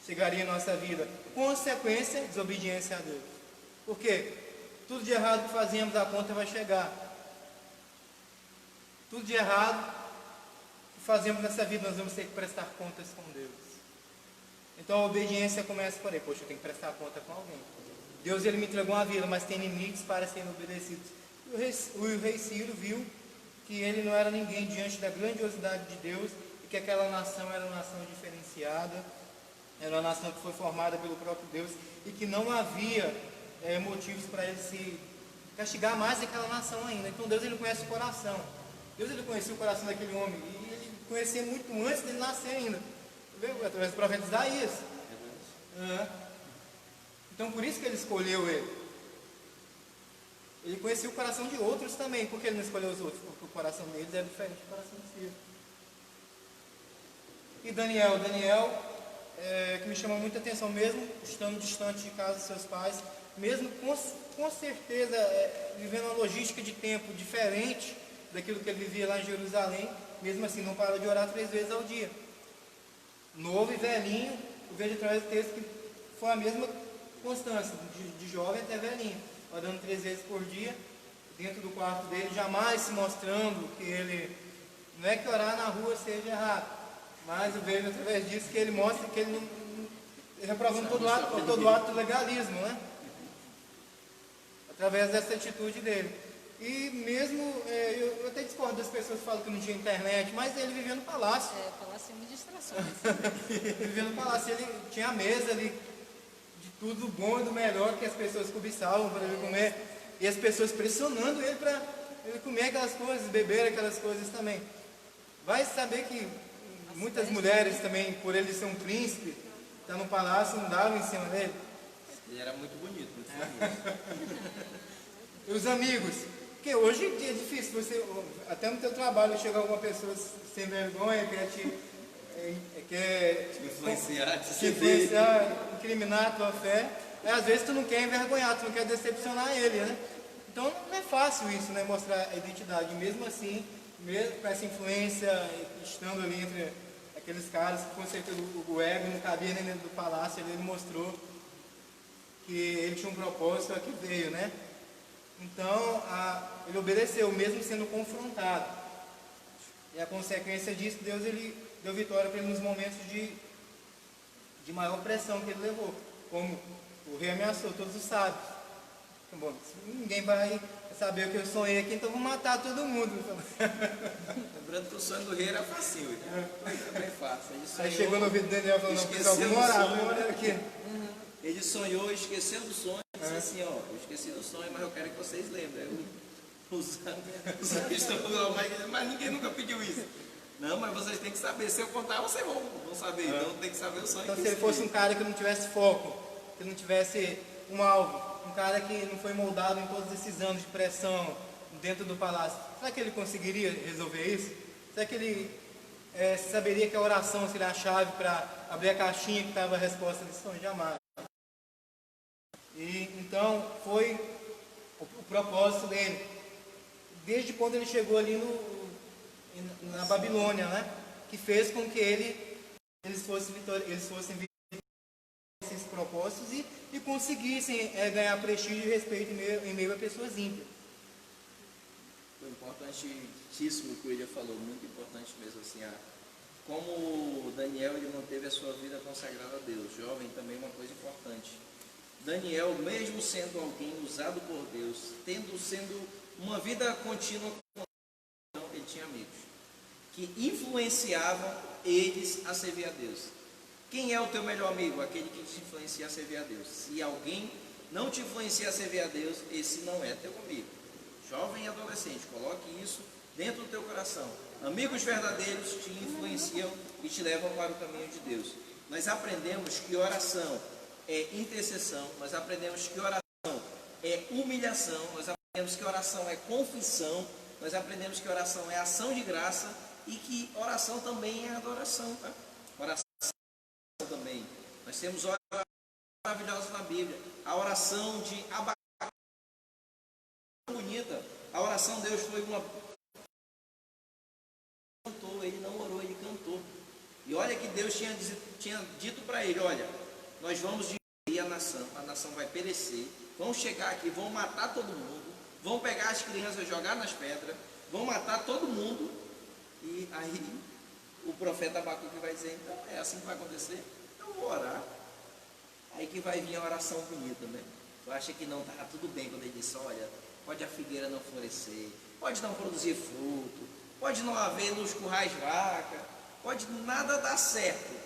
chegaria em nossa vida. Consequência, desobediência a Deus. Por quê? Tudo de errado que fazemos, a conta vai chegar. Tudo de errado que fazemos nessa vida, nós vamos ter que prestar contas com Deus. Então a obediência começa por aí. Poxa, eu tenho que prestar conta com alguém. Deus ele me entregou uma vida, mas tem limites para serem obedecidos. O rei Ciro viu que ele não era ninguém diante da grandiosidade de Deus e que aquela nação era uma nação diferenciada Era uma nação que foi formada pelo próprio Deus e que não havia motivos para ele se castigar mais aquela nação ainda. Então Deus, ele conhece o coração. Deus, ele conhecia o coração daquele homem e ele conhecia muito antes dele nascer ainda. Viu? Através do profeta Isaías. Então por isso que ele escolheu ele. Ele conhecia o coração de outros também. Por que ele não escolheu os outros? Porque o coração deles é diferente do coração de si. E Daniel, que me chama muita atenção, mesmo estando distante de casa dos seus pais, mesmo com certeza vivendo uma logística de tempo diferente daquilo que ele vivia lá em Jerusalém, mesmo assim não parou de orar 3 vezes ao dia. Novo e velhinho, eu vejo através do texto que foi a mesma constância, de jovem até velhinho, orando 3 vezes por dia, dentro do quarto dele, jamais se mostrando que ele, não é que orar na rua seja errado, mas eu vejo através disso que ele mostra que ele não reprovando todo ato do legalismo, né? Através dessa atitude dele. E mesmo, eu até discordo das pessoas que falam que não tinha internet, mas ele vivia no palácio. Palácio é uma distração. Vivia no palácio, ele tinha a mesa ali de tudo bom e do melhor que as pessoas cobiçavam para ele comer. E as pessoas pressionando ele para ele comer aquelas coisas, beber aquelas coisas também. Vai saber que muitas mulheres também, por ele ser um príncipe, estar no palácio, não davam em cima dele. Ele era muito bonito, muito famoso. E os amigos, porque hoje em dia é difícil, você, até no teu trabalho, chega alguma pessoa sem vergonha, quer te influenciar, incriminar a tua fé. Às vezes tu não quer envergonhar, tu não quer decepcionar ele, né? Então não é fácil isso, né? Mostrar a identidade. Mesmo assim, mesmo com essa influência, estando ali entre aqueles caras que com certeza o ego não cabia nem dentro do palácio, ele mostrou que ele tinha um propósito, que veio, né? Então, ele obedeceu, mesmo sendo confrontado. E a consequência disso, Deus ele deu vitória para ele nos momentos de maior pressão que ele levou. Como o rei ameaçou todos os sábios. Bom, ninguém vai saber o que eu sonhei aqui, então vou matar todo mundo. Lembrando que o sonho do rei era facinho, né? Foi bem fácil. Aí chegou no ouvido do Daniel e falou, não, pessoal, vamos orar aqui. Ele sonhou, esqueceu do sonho, disse assim, ó, eu esqueci do sonho, mas eu quero que vocês lembrem. Mas ninguém nunca pediu isso. Não, mas vocês têm que saber, se eu contar, vocês vão saber, então tem que saber o sonho. Então se ele fosse um cara que não tivesse foco, que não tivesse um alvo, um cara que não foi moldado em todos esses anos de pressão dentro do palácio, será que ele conseguiria resolver isso? Será que ele saberia que a oração seria a chave para abrir a caixinha que estava a resposta desse sonho? Jamais. E então foi o propósito dele, desde quando ele chegou ali na Babilônia, né? Que fez com que eles fossem esses propósitos e conseguissem ganhar prestígio e respeito em meio a pessoas ímpias. Foi importantíssimo o que o William falou, muito importante mesmo, assim, como Daniel ele manteve a sua vida consagrada a Deus. Jovem, também uma coisa importante. Daniel, mesmo sendo alguém usado por Deus, sendo uma vida contínua, ele tinha amigos que influenciavam eles a servir a Deus. Quem é o teu melhor amigo? Aquele que te influencia a servir a Deus. Se alguém não te influencia a servir a Deus, esse não é teu amigo. Jovem e adolescente, coloque isso dentro do teu coração. Amigos verdadeiros te influenciam e te levam para o caminho de Deus. Nós aprendemos que oração é intercessão, nós aprendemos que oração é humilhação, nós aprendemos que oração é confissão, nós aprendemos que oração é ação de graça e que oração também é adoração, tá? Oração também. Nós temos orações maravilhosas na Bíblia. A oração de Abacuque, bonita. A oração de Deus foi uma... Cantou, ele não orou, ele cantou. E olha que Deus tinha dito para ele, olha, nós vamos dividir a nação vai perecer, vão chegar aqui, vão matar todo mundo, vão pegar as crianças, jogar nas pedras, vão matar todo mundo, e aí o profeta Abacuque vai dizer, então é assim que vai acontecer, então vou orar. Aí que vai vir a oração bonita, né? Tu acha que não estava tudo bem quando ele disse, olha, pode a figueira não florescer, pode não produzir fruto, pode não haver nos currais vaca, pode nada dar certo.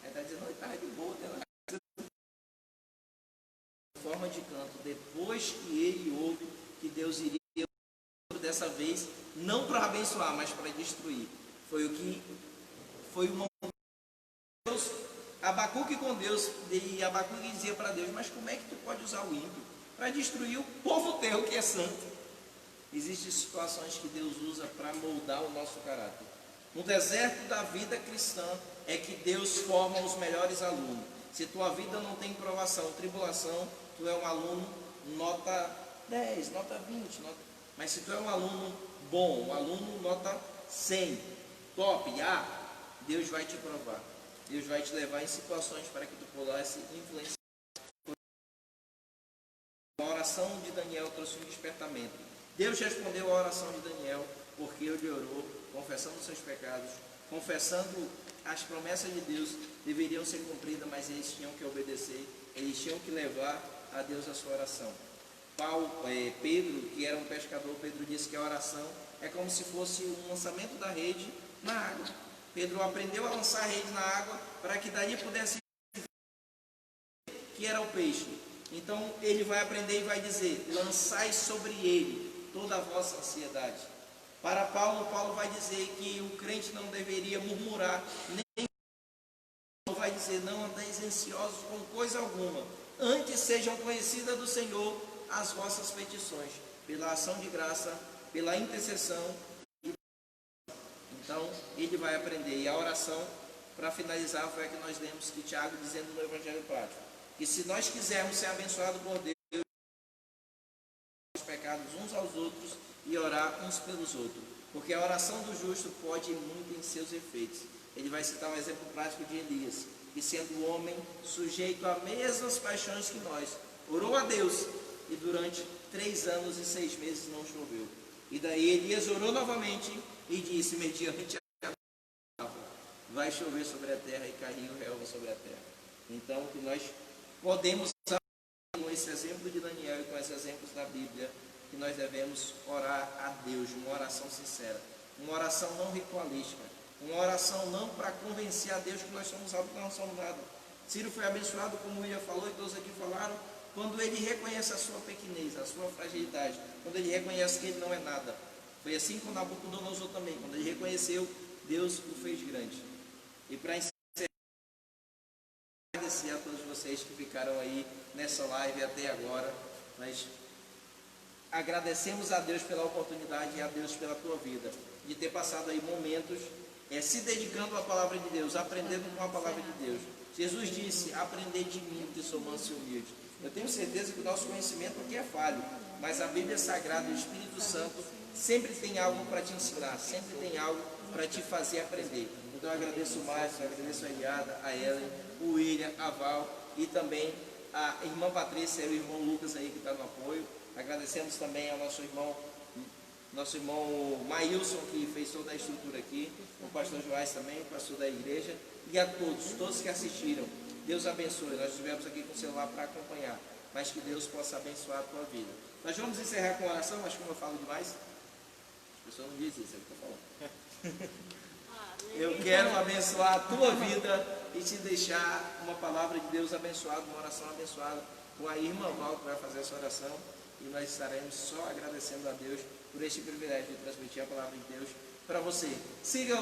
Aí está dizendo, não, ele estava de boa, né? Forma de canto, depois que ele ouve que Deus iria dessa vez, não para abençoar, mas para destruir. Foi uma Deus, Abacuque com Deus, e Abacuque dizia para Deus, mas como é que tu pode usar o ímpio para destruir o povo teu que é santo? Existem situações que Deus usa para moldar o nosso caráter. No deserto da vida cristã é que Deus forma os melhores alunos. Se tua vida não tem provação, tribulação, tu é um aluno nota 10, nota 20, mas se tu é um aluno bom, um aluno nota 100, top, Deus vai te provar. Deus vai te levar em situações para que tu pudesse influenciar. A oração de Daniel trouxe um despertamento. Deus respondeu a oração de Daniel porque ele orou, confessando os seus pecados, confessando as promessas de Deus deveriam ser cumpridas, mas eles tinham que obedecer, eles tinham que levar a Deus a sua oração. Pedro, que era um pescador, Pedro disse que a oração é como se fosse um lançamento da rede na água. Pedro aprendeu a lançar a rede na água para que dali pudesse ver que era o peixe. Então ele vai aprender e vai dizer, lançai sobre ele toda a vossa ansiedade. Para Paulo vai dizer que o crente não deveria murmurar, nem Paulo vai dizer, não andeis ansiosos com coisa alguma, antes sejam conhecidas do Senhor as vossas petições, pela ação de graça, pela intercessão. Então, ele vai aprender. E a oração, para finalizar, foi a que nós lemos que Tiago dizendo no Evangelho Prático, que se nós quisermos ser abençoados por Deus, os pecados uns aos outros e orar uns pelos outros, porque a oração do justo pode ir muito em seus efeitos. Ele vai citar um exemplo prático de Elias, que sendo homem sujeito a mesmas paixões que nós, orou a Deus e durante 3 anos e 6 meses não choveu. E daí Elias orou novamente e disse, mediante a palavra, vai chover sobre a terra e cair o relva sobre a terra. Então, que nós podemos, com esse exemplo de Daniel e com esses exemplos da Bíblia, que nós devemos orar a Deus, uma oração sincera, uma oração não ritualística, uma oração não para convencer a Deus que nós somos algo que não somos nada. Ciro foi abençoado, como o William falou e todos aqui falaram, quando ele reconhece a sua pequenez, a sua fragilidade, quando ele reconhece que ele não é nada. Foi assim com Nabucodonosor também, quando ele reconheceu, Deus o fez grande. E para encerrar, agradecer a todos vocês que ficaram aí nessa live até agora. Nós agradecemos a Deus pela oportunidade e a Deus pela tua vida, de ter passado aí momentos se dedicando à palavra de Deus, aprendendo com a palavra de Deus. Jesus disse, aprendei de mim que sou manso e humilde. Eu tenho certeza que o nosso conhecimento aqui é falho, mas a Bíblia Sagrada e o Espírito Santo sempre tem algo para te ensinar, sempre tem algo para te fazer aprender. Então eu agradeço o Márcio, eu agradeço a Eliada, a Ellen, o William, a Val e também a irmã Patrícia e o irmão Lucas aí que está no apoio. Agradecemos também ao nosso irmão Maílson, que fez toda a estrutura aqui, o pastor Joás também, o pastor da igreja, e a todos que assistiram. Deus abençoe. Nós estivemos aqui com o celular para acompanhar, mas que Deus possa abençoar a tua vida. Nós vamos encerrar com oração, mas como eu falo demais, as pessoas não dizem isso, é o que eu estou falando. Eu quero abençoar a tua vida e te deixar uma palavra de Deus abençoada, uma oração abençoada com a irmã Val, que vai fazer essa oração, e nós estaremos só agradecendo a Deus por este privilégio de transmitir a palavra de Deus para você. Siga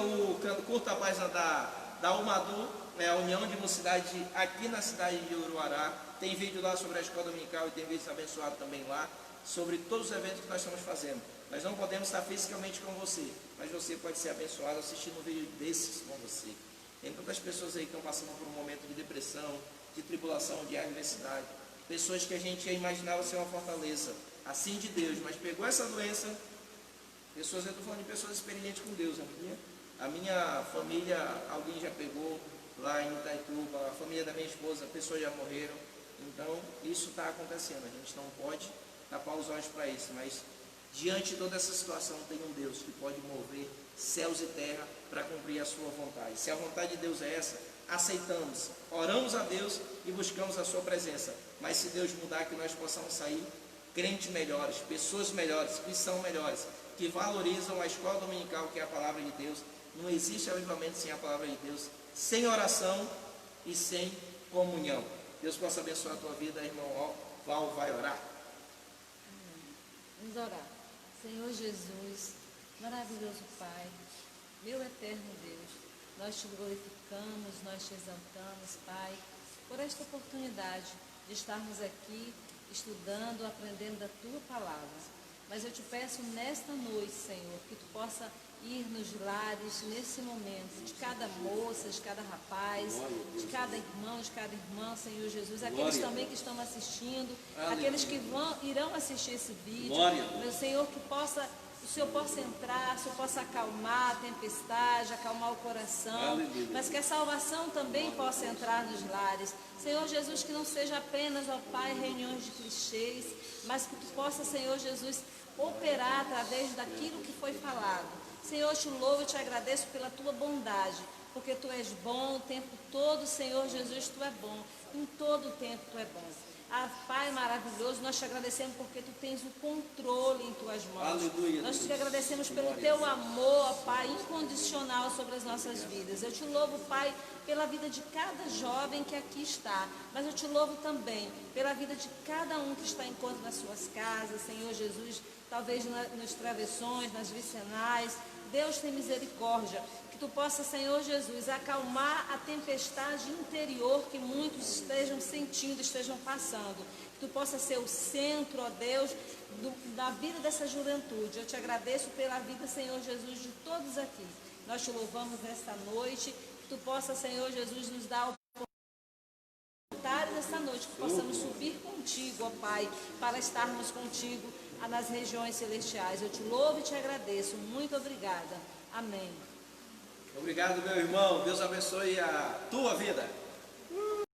curta a página da Umadu, a União de Mocidade aqui na cidade de Uruará. Tem vídeo lá sobre a escola dominical e tem vídeo abençoado também lá, sobre todos os eventos que nós estamos fazendo. Nós não podemos estar fisicamente com você, mas você pode ser abençoado assistindo um vídeo desses com você. Tem tantas pessoas aí que estão passando por um momento de depressão, de tribulação, de adversidade. Pessoas que a gente imaginava ser uma fortaleza, assim de Deus, mas pegou essa doença. Pessoas, eu estou falando de pessoas experientes com Deus. A minha família, alguém já pegou lá em Itaituba, a família da minha esposa, pessoas já morreram. Então, isso está acontecendo. A gente não pode tapar os olhos para isso, mas diante de toda essa situação, tem um Deus que pode mover céus e terra para cumprir a sua vontade. Se a vontade de Deus é essa, aceitamos, oramos a Deus e buscamos a sua presença. Mas se Deus mudar, que nós possamos sair crentes melhores, pessoas melhores, cristãos melhores, que valorizam a escola dominical, que é a palavra de Deus. Não existe avivamento sem a palavra de Deus. Sem oração, e sem comunhão. Deus possa abençoar a tua vida, irmão Val vai orar. Vamos orar. Senhor Jesus, maravilhoso Pai, meu eterno Deus, nós te glorificamos, nós te exaltamos, Pai, por esta oportunidade de estarmos aqui estudando, aprendendo da Tua Palavra. Mas eu te peço nesta noite, Senhor, que Tu possa ir nos lares, nesse momento, de cada moça, de cada rapaz, de cada irmão, de cada irmã, Senhor Jesus, aqueles também que estão assistindo, aqueles que irão assistir esse vídeo, meu Senhor, que o Senhor possa entrar, o Senhor possa acalmar a tempestade, acalmar o coração, mas que a salvação também possa entrar nos lares. Senhor Jesus, que não seja apenas, ó Pai, reuniões de clichês, mas que Tu possa, Senhor Jesus, operar através daquilo que foi falado. Senhor, eu te louvo e te agradeço pela Tua bondade, porque Tu és bom o tempo todo, Senhor Jesus, Tu é bom, em todo o tempo Tu é bom. Ah, Pai maravilhoso, nós te agradecemos porque Tu tens o controle em Tuas mãos. Aleluia, nós te agradecemos pelo Teu amor, Pai, incondicional sobre as nossas vidas. Eu te louvo, Pai, pela vida de cada jovem que aqui está, mas eu te louvo também pela vida de cada um que está em encontro nas suas casas, Senhor Jesus, talvez nos travessões, nas vicinais. Deus tem misericórdia, que Tu possa, Senhor Jesus, acalmar a tempestade interior que muitos estejam sentindo, estejam passando. Que Tu possa ser o centro, ó Deus, da vida dessa juventude. Eu te agradeço pela vida, Senhor Jesus, de todos aqui. Nós te louvamos nesta noite, que Tu possa, Senhor Jesus, nos dar a oportunidade nesta noite, que possamos subir contigo, ó Pai, para estarmos contigo nas regiões celestiais. Eu te louvo e te agradeço. Muito obrigada. Amém. Obrigado, meu irmão. Deus abençoe a tua vida.